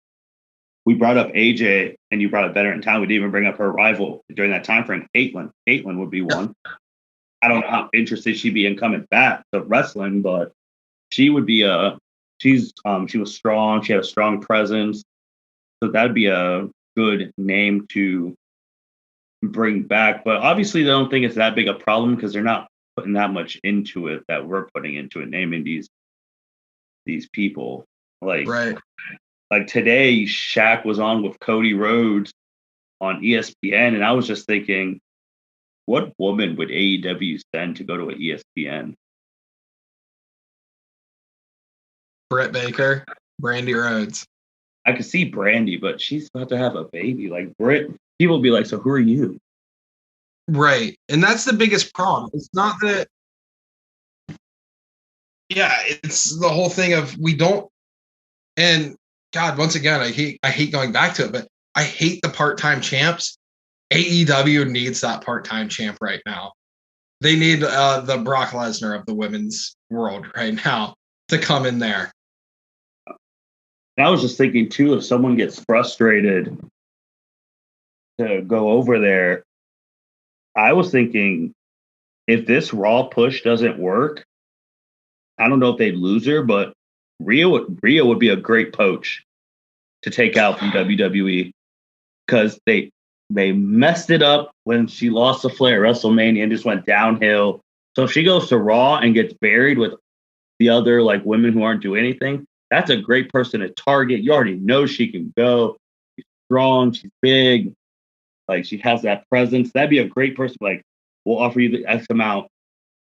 We brought up AJ, and you brought up veteran talent. We didn't even bring up her rival during that time frame, Caitlyn. Caitlyn would be one. I don't know how interested she'd be in coming back to wrestling, but she would be she was strong. She had a strong presence. So that'd be a good name to bring back. But obviously, they don't think it's that big a problem because they're not putting that much into it that we're putting into it, naming these people. Like, right. Like today, Shaq was on with Cody Rhodes on ESPN, and I was just thinking, what woman would AEW send to go to an ESPN? Britt Baker, Brandy Rhodes. I could see Brandy, but she's about to have a baby. Like, Britt, people will be like, so who are you? Right. And that's the biggest problem. It's not that. Yeah, it's the whole thing of we don't. And God, once again, I hate going back to it, but I hate the part-time champs. AEW needs that part-time champ right now. They need the Brock Lesnar of the women's world right now to come in there. And I was just thinking too, if someone gets frustrated to go over there, I was thinking if this Raw push doesn't work, I don't know if they'd lose her, but Rhea would be a great poach to take out from WWE because they messed it up when she lost to Flair at WrestleMania and just went downhill. So if she goes to Raw and gets buried with the other like women who aren't doing anything, that's a great person to target. You already know she can go. She's strong. She's big. Like, she has that presence. That'd be a great person. Like, we'll offer you the X amount.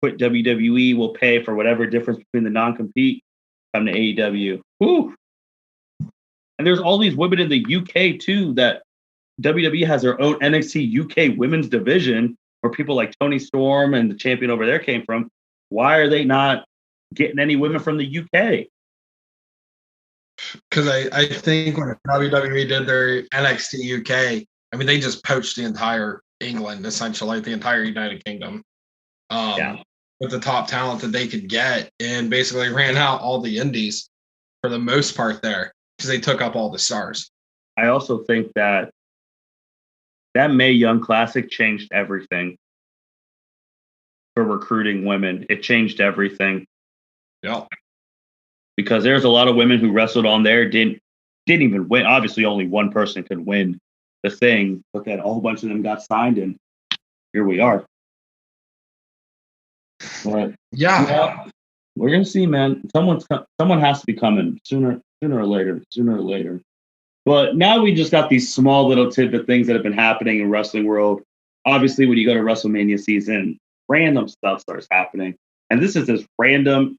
Quit WWE. We'll pay for whatever difference between the non-compete. Come to AEW. Woo! And there's all these women in the UK too that WWE has their own NXT UK women's division where people like Toni Storm and the champion over there came from. Why are they not getting any women from the UK? Because I think when WWE did their NXT UK, I mean, they just poached the entire England, essentially, the entire United Kingdom, with the top talent that they could get, and basically ran out all the indies for the most part there because they took up all the stars. I also think that Mae Young Classic changed everything for recruiting women. It changed everything. Yeah. Because there's a lot of women who wrestled on there, didn't even win. Obviously, only one person could win the thing, but then a whole bunch of them got signed, and here we are. But yeah, we're gonna see, man. Someone has to be coming sooner or later. But now we just got these small little tidbit things that have been happening in wrestling world. Obviously, when you go to WrestleMania season, random stuff starts happening. And this is as random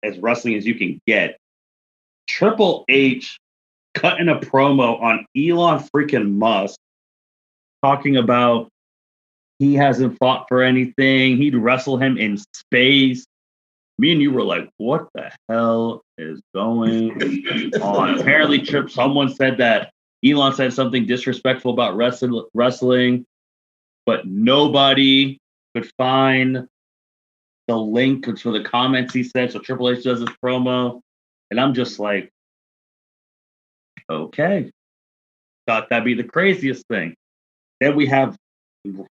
as wrestling as you can get. Triple H cutting a promo on Elon freaking Musk, talking about he hasn't fought for anything. He'd wrestle him in space. Me and you were like, what the hell is going on? Apparently, someone said that Elon said something disrespectful about wrestling, but nobody could find the link for the comments he said. So Triple H does this promo, and I'm just like, okay. Thought that'd be the craziest thing. Then we have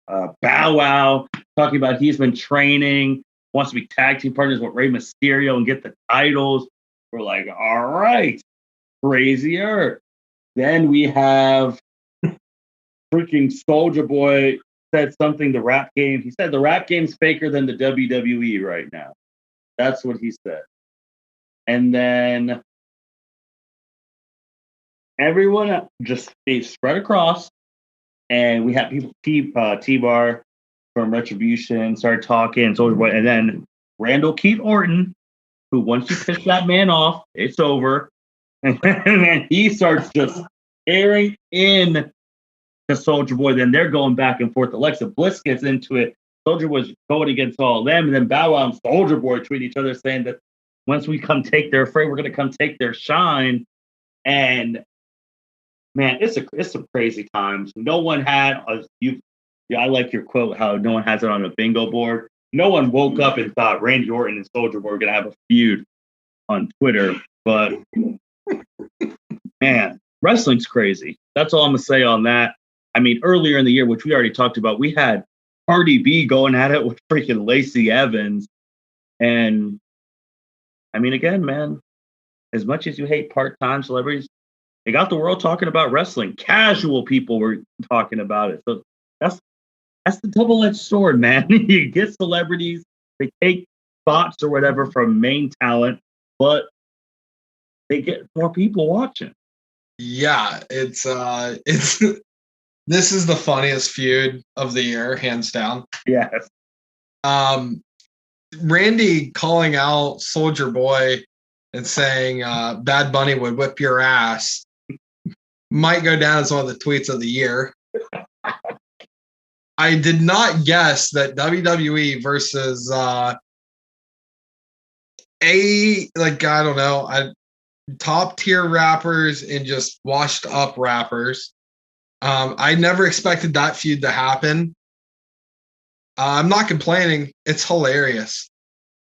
Bow Wow talking about he's been training, wants to be tag team partners with Rey Mysterio and get the titles. We're like, all right, crazier. Then we have freaking Soulja Boy said something, the rap game. He said the rap game's faker than the WWE right now. That's what he said. And then everyone just spread across, and we had people, T-Bar from Retribution started talking, Soulja Boy, and then Randall Keith Orton, who once you piss that man off, it's over. And then he starts just airing in to Soulja Boy. Then they're going back and forth. Alexa Bliss gets into it. Soulja was going against all of them, and then Bow Wow and Soulja Boy tweet each other saying that once we come take their freight, we're going to come take their shine. And man, it's some crazy times. No one had I like your quote, how no one has it on a bingo board. No one woke up and thought Randy Orton and Soulja Boy were gonna have a feud on Twitter. But man, wrestling's crazy. That's all I'm gonna say on that. I mean, earlier in the year, which we already talked about, we had Cardi B going at it with freaking Lacey Evans. And I mean, again, man, as much as you hate part-time celebrities, they got the world talking about wrestling. Casual people were talking about it. So that's the double-edged sword, man. You get celebrities, they take spots or whatever from main talent, but they get more people watching. Yeah, it's this is the funniest feud of the year, hands down. Yes. Randy calling out Soulja Boy and saying Bad Bunny would whip your ass might go down as one of the tweets of the year. I did not guess that WWE versus I don't know, top tier rappers and just washed up rappers. I never expected that feud to happen. I'm not complaining. It's hilarious.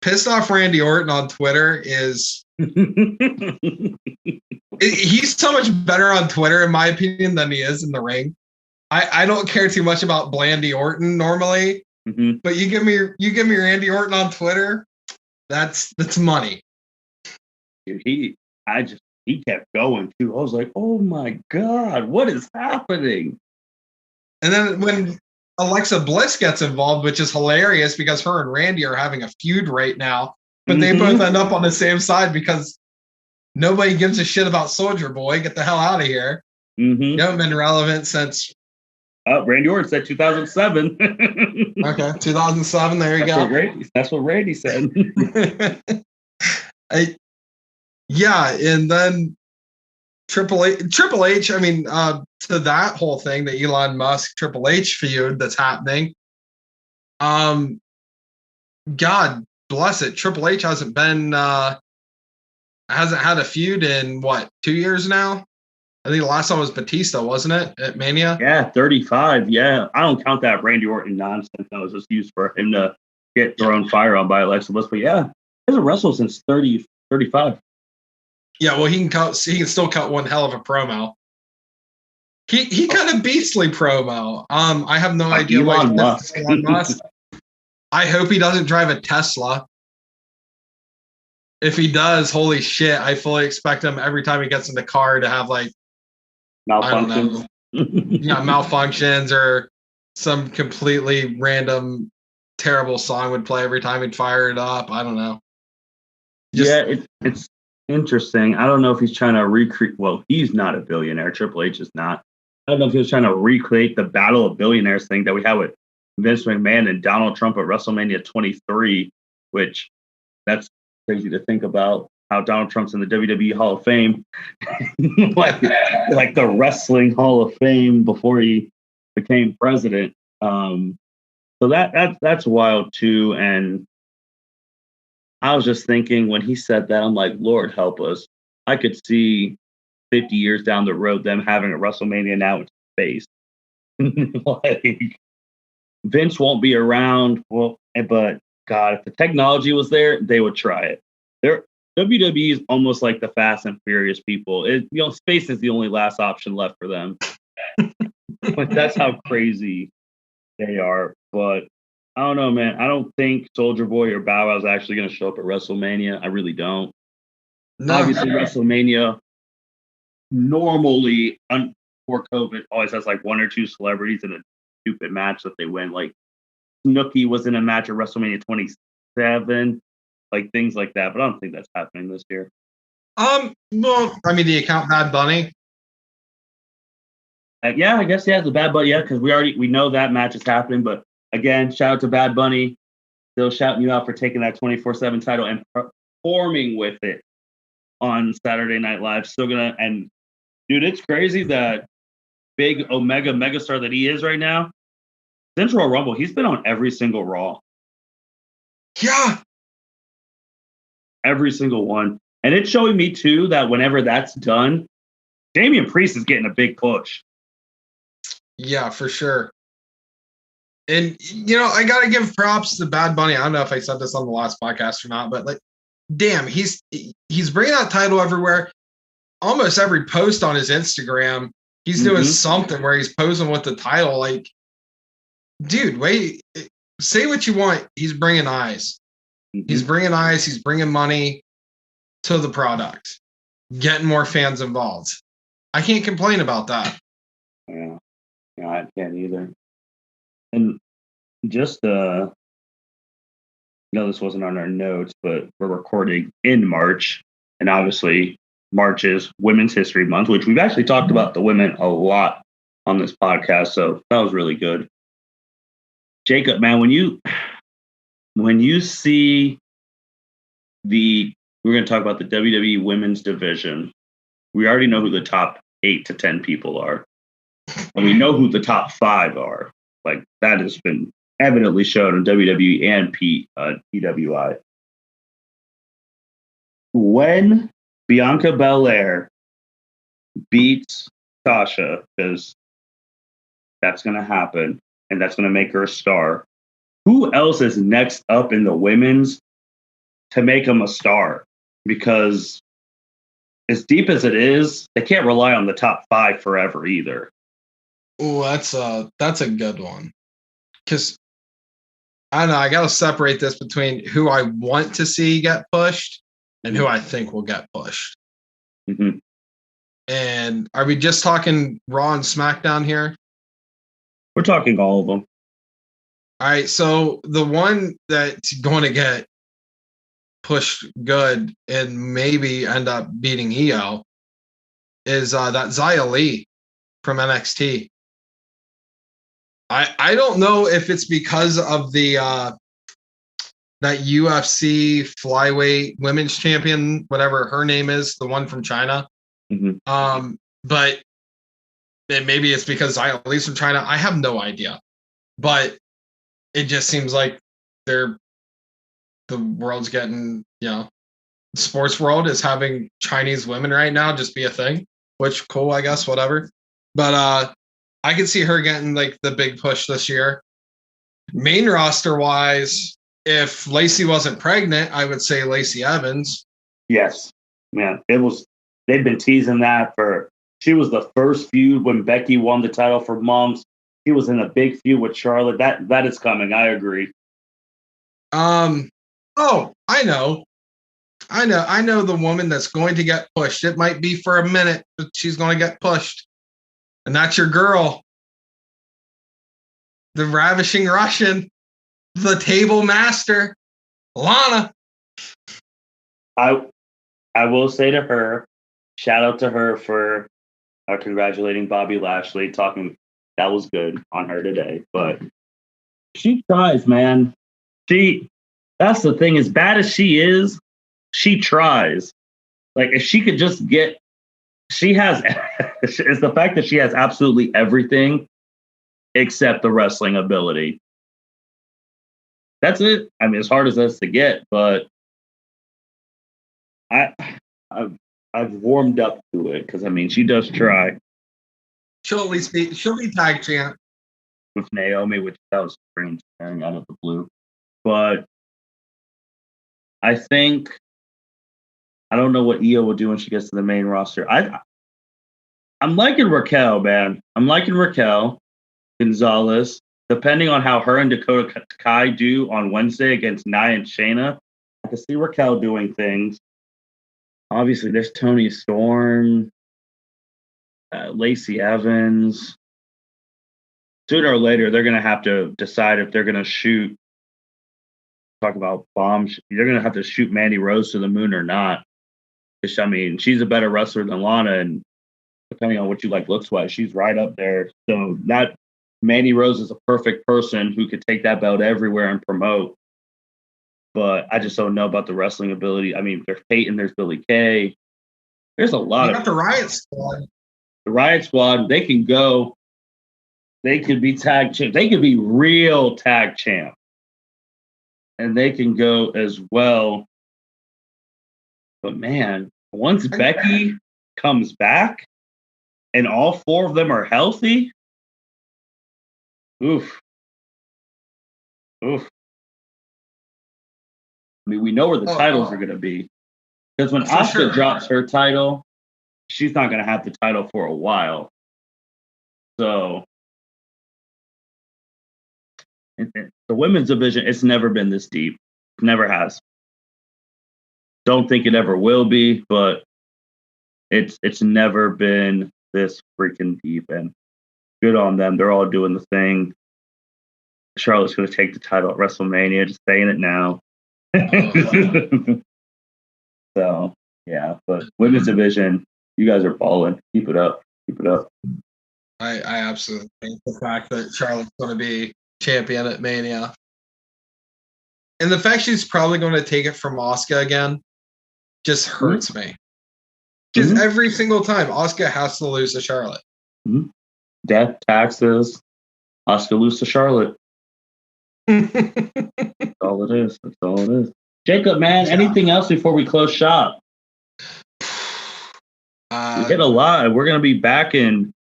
Pissed off Randy Orton on Twitter is he's so much better on Twitter, in my opinion, than he is in the ring. I don't care too much about Blandy Orton normally, but you give me Randy Orton on Twitter, that's money. Dude, he kept going too. I was like, oh my God, what is happening? And then when Alexa Bliss gets involved, which is hilarious because her and Randy are having a feud right now, but they both end up on the same side because nobody gives a shit about Soulja Boy. Get the hell out of here. You haven't been relevant since. Randy Orton said 2007. Okay, 2007. There you go. That's what Randy said. Yeah, and then Triple H. I mean, to that whole thing, the Elon Musk Triple H feud that's happening. God bless it. Triple H hasn't had a feud in what, 2 years now? I think the last one was Batista, wasn't it, at Mania? Yeah, 35. Yeah, I don't count that Randy Orton nonsense that was just used for him to get thrown fire on by Alexa Bliss. But yeah, he hasn't wrestled since 35. Yeah, well, he can still cut one hell of a promo. He cut a beastly promo. I have no idea why Elon Musk. Elon Musk. I hope he doesn't drive a Tesla. If he does, holy shit, I fully expect him every time he gets in the car to have like Malfunctions. Malfunctions or some completely random terrible song would play every time he'd fire it up. I don't know. It's Interesting. I don't know if he's trying to recreate. Well, he's not a billionaire. Triple H is not. I don't know if he was trying to recreate the Battle of Billionaires thing that we had with Vince McMahon and Donald Trump at WrestleMania 23, which that's crazy to think about. How Donald Trump's in the WWE Hall of Fame, like the Wrestling Hall of Fame before he became president. So that's wild too. And I was just thinking when he said that, I'm like, Lord help us. I could see 50 years down the road them having a WrestleMania now in space. Like Vince won't be around. Well, but God, if the technology was there, they would try it. WWE is almost like the Fast and Furious people. Space is the only last option left for them. Like that's how crazy they are. But I don't know, man. I don't think Soulja Boy or Bow Wow is actually going to show up at WrestleMania. I really don't. No. Obviously, WrestleMania normally before COVID always has like one or two celebrities in a stupid match that they win. Like Snooki was in a match at WrestleMania 27, like things like that. But I don't think that's happening this year. Well, I mean, the account Bad Bunny. Yeah, I guess the Bad Bunny. Yeah, because we know that match is happening. But again, shout out to Bad Bunny. Still shouting you out for taking that 24/7 title and performing with it on Saturday Night Live. Still gonna and dude, it's crazy that big Omega megastar that he is right now. Central Rumble, he's been on every single Raw. Yeah. Every single one. And it's showing me too that whenever that's done, Damian Priest is getting a big push. Yeah, for sure. And I gotta give props to Bad Bunny. I don't know if I said this on the last podcast or not, but like, damn, he's bringing that title everywhere. Almost every post on his Instagram, he's doing something where he's posing with the title. Like, dude, wait, say what you want. He's bringing eyes. He's bringing eyes. He's bringing money to the product, getting more fans involved. I can't complain about that. Yeah, I can't either. And just this wasn't on our notes, but we're recording in March, and obviously March is Women's History Month, which we've actually talked about the women a lot on this podcast, so that was really good. Jacob, man, when you see we're going to talk about the WWE Women's Division. We already know who the top 8 to 10 people are, and we know who the top 5 are. Like that has been evidently shown on WWE and PWI. When Bianca Belair beats Sasha, because that's going to happen, and that's going to make her a star. Who else is next up in the women's to make them a star? Because as deep as it is, they can't rely on the top 5 forever either. Oh, that's a good one. Because I don't know, I got to separate this between who I want to see get pushed and who I think will get pushed. Mm-hmm. And are we just talking Raw and SmackDown here? We're talking all of them. All right, so the one that's going to get pushed good and maybe end up beating Io is that Xia Li from NXT. I don't know if it's because of the that UFC flyweight women's champion, whatever her name is, the one from China. Mm-hmm. But maybe it's because Xia Li's from China. I have no idea. But it just seems like the world's getting, sports world is having Chinese women right now just be a thing, which cool, I guess, whatever. But I could see her getting like the big push this year. Main roster wise, if Lacey wasn't pregnant, I would say Lacey Evans. Yes, man. They've been teasing that she was the first feud when Becky won the title for months. He was in a big feud with Charlotte. That is coming. I agree. Oh, I know the woman that's going to get pushed. It might be for a minute, but she's going to get pushed. And that's your girl. The ravishing Russian, the table master, Lana. I I will say to her, shout out to her for congratulating Bobby Lashley. That was good on her today, but she tries, man. That's the thing. As bad as she is, she tries. Like if she could just get, she has. It's the fact that she has absolutely everything except the wrestling ability. That's it. I mean, as hard as that's to get, but I've warmed up to it because I mean, she does try. She'll be tag champ With Naomi, which that was strange out of the blue. But I think I don't know what Io will do when she gets to the main roster. I'm liking Raquel, man. I'm liking Raquel Gonzalez. Depending on how her and Dakota Kai do on Wednesday against Nia and Shayna, I can see Raquel doing things. Obviously, there's Toni Storm, Lacey Evans. Sooner or later, they're going to have to decide if they're going to shoot. Talk about bombs. They're going to have to shoot Mandy Rose to the moon or not. I mean, she's a better wrestler than Lana, and depending on what you like looks-wise, she's right up there. So that Mandy Rose is a perfect person who could take that belt everywhere and promote. But I just don't know about the wrestling ability. I mean, there's Peyton, there's Billie Kay. There's a lot of the Riot Squad. The Riot Squad, they can go. They could be tag champs. They could be real tag champs. And they can go as well. But man, once Becky comes back and all four of them are healthy, oof. I mean, we know where the titles are going to be. Because when Asuka drops her title, she's not going to have the title for a while. So the women's division, it's never been this deep. Never has. Don't think it ever will be, but it's never been this freaking deep. And good on them. They're all doing the thing. Charlotte's going to take the title at WrestleMania. Just saying it now. So yeah, but women's division, you guys are balling. Keep it up. Keep it up. I absolutely think the fact that Charlotte's going to be champion at Mania, and the fact she's probably going to take it from Asuka again, just hurts me. Just every single time, Asuka has to lose to Charlotte. Death, taxes, Asuka lose to Charlotte. That's all it is. That's all it is. Jacob, man, anything else before we close shop? We hit a lot. We're going to be back in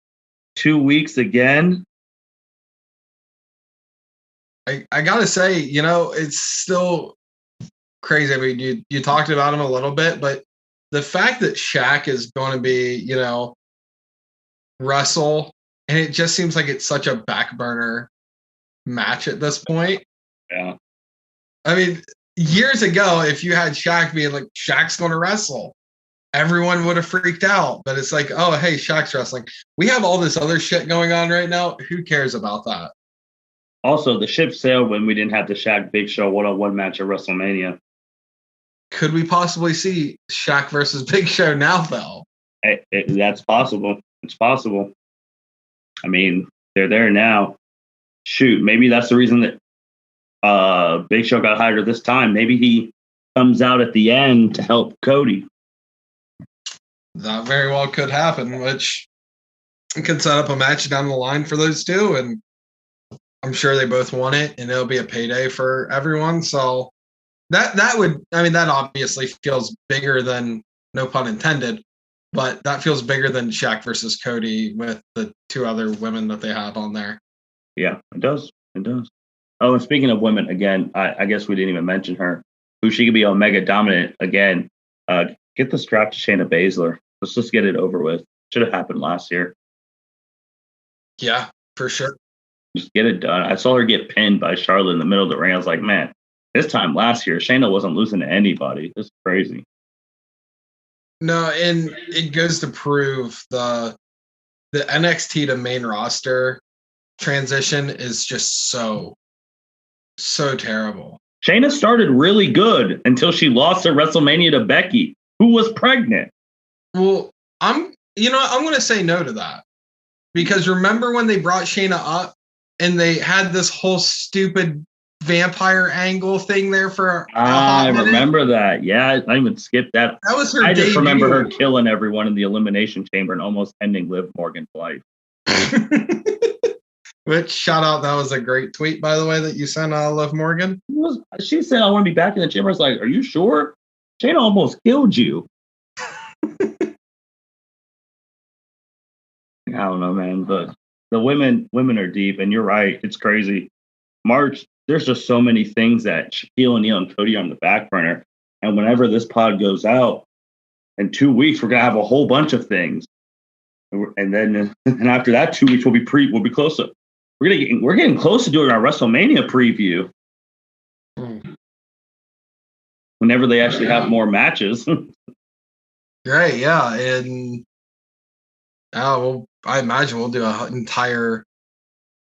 2 weeks again. I got to say, it's still crazy. I mean, you talked about him a little bit, but the fact that Shaq is going to be, wrestle, and it just seems like it's such a back burner match at this point. Yeah. I mean, years ago, if you had Shaq being like, Shaq's going to wrestle, everyone would have freaked out. But it's like, oh, hey, Shaq's wrestling. We have all this other shit going on right now. Who cares about that? Also, the ship sailed when we didn't have the Shaq Big Show one-on-one match at WrestleMania. Could we possibly see Shaq versus Big Show now, though? That's possible. It's possible. I mean, they're there now. Shoot, maybe that's the reason that Big Show got hired this time. Maybe he comes out at the end to help Cody. That very well could happen, which could set up a match down the line for those two, and I'm sure they both want it, and it'll be a payday for everyone. So that obviously feels bigger than, no pun intended, but that feels bigger than Shaq versus Cody with the two other women that they have on there. Yeah, it does. It does. Oh, and speaking of women, again, I guess we didn't even mention her. Who she could be on Mega Dominant again. Get the strap to Shayna Baszler. Let's just get it over with. Should have happened last year. Yeah, for sure. Just get it done. I saw her get pinned by Charlotte in the middle of the ring. I was like, man, this time last year, Shayna wasn't losing to anybody. It's crazy. No, and it goes to prove the NXT to main roster transition is just so terrible. Shayna started really good until she lost at WrestleMania to Becky. who was pregnant. Well, I'm going to say no to that. Because remember when they brought Shayna up and they had this whole stupid vampire angle thing there for I remember that. Yeah, I even skipped that. That was her I just debut. remember her killing everyone in the Elimination Chamber and almost ending Liv Morgan's life. Which, shout out, that was a great tweet, by the way, that you sent Liv Morgan. She said, I want to be back in the chamber. I was like, are you sure? Shayna almost killed you. I don't know, man, but the women are deep, and you're right. It's crazy. March, there's just so many things that Shaquille O'Neal and Cody are on the back burner. And whenever this pod goes out, in 2 weeks, we're gonna have a whole bunch of things. And then after that 2 weeks, we'll be close to. We're getting close to doing our WrestleMania preview. Whenever they actually have more matches. Right, yeah. And I imagine we'll do an entire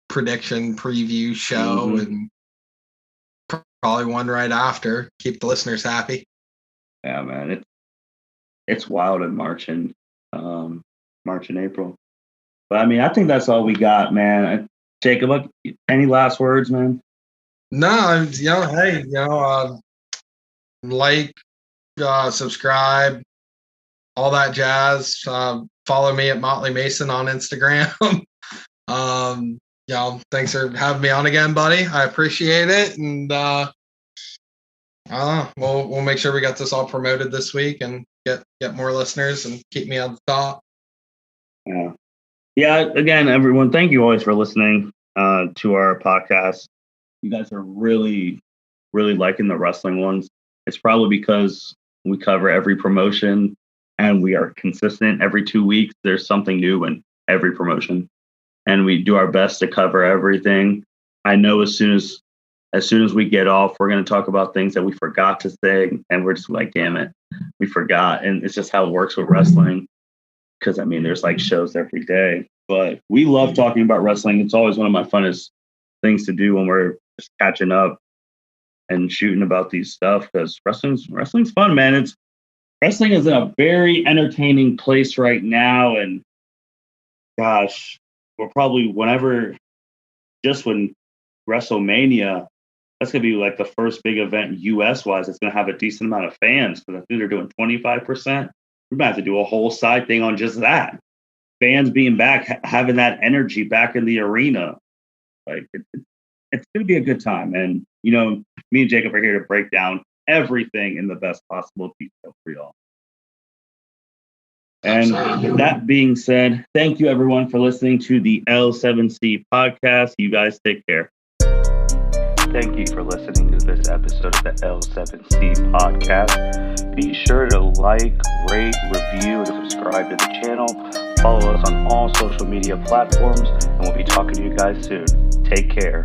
prediction preview show and probably one right after. Keep the listeners happy. Yeah, man. It's wild in March and April. But I mean, I think that's all we got, man. Jacob, any last words, man? No, hey, like, subscribe, all that jazz. Follow me at Motley Mason on Instagram. Thanks for having me on again, buddy. I appreciate it, and we'll make sure we got this all promoted this week and get more listeners and keep me on the top. Yeah. Again, everyone, thank you always for listening to our podcast. You guys are really, really liking the wrestling ones. It's probably because we cover every promotion and we are consistent. Every 2 weeks, there's something new in every promotion, and we do our best to cover everything. I know as soon as we get off, we're going to talk about things that we forgot to say, and we're just like, damn it, we forgot. And it's just how it works with wrestling. Because I mean, there's like shows every day, but we love talking about wrestling. It's always one of my funnest things to do when we're just catching up and shooting about these stuff, because wrestling's fun, man. Wrestling is in a very entertaining place right now, and gosh, we're probably when WrestleMania, that's gonna be like the first big event US wise. It's gonna have a decent amount of fans, because I think they're doing 25%. We're about to do a whole side thing on just that. Fans being back, having that energy back in the arena. Like it's going to be a good time. And, me and Jacob are here to break down everything in the best possible detail for y'all. And with that being said, thank you everyone for listening to the L7C podcast. You guys take care. Thank you for listening to this episode of the L7C podcast. Be sure to like, rate, review, and subscribe to the channel. Follow us on all social media platforms, and we'll be talking to you guys soon. Take care.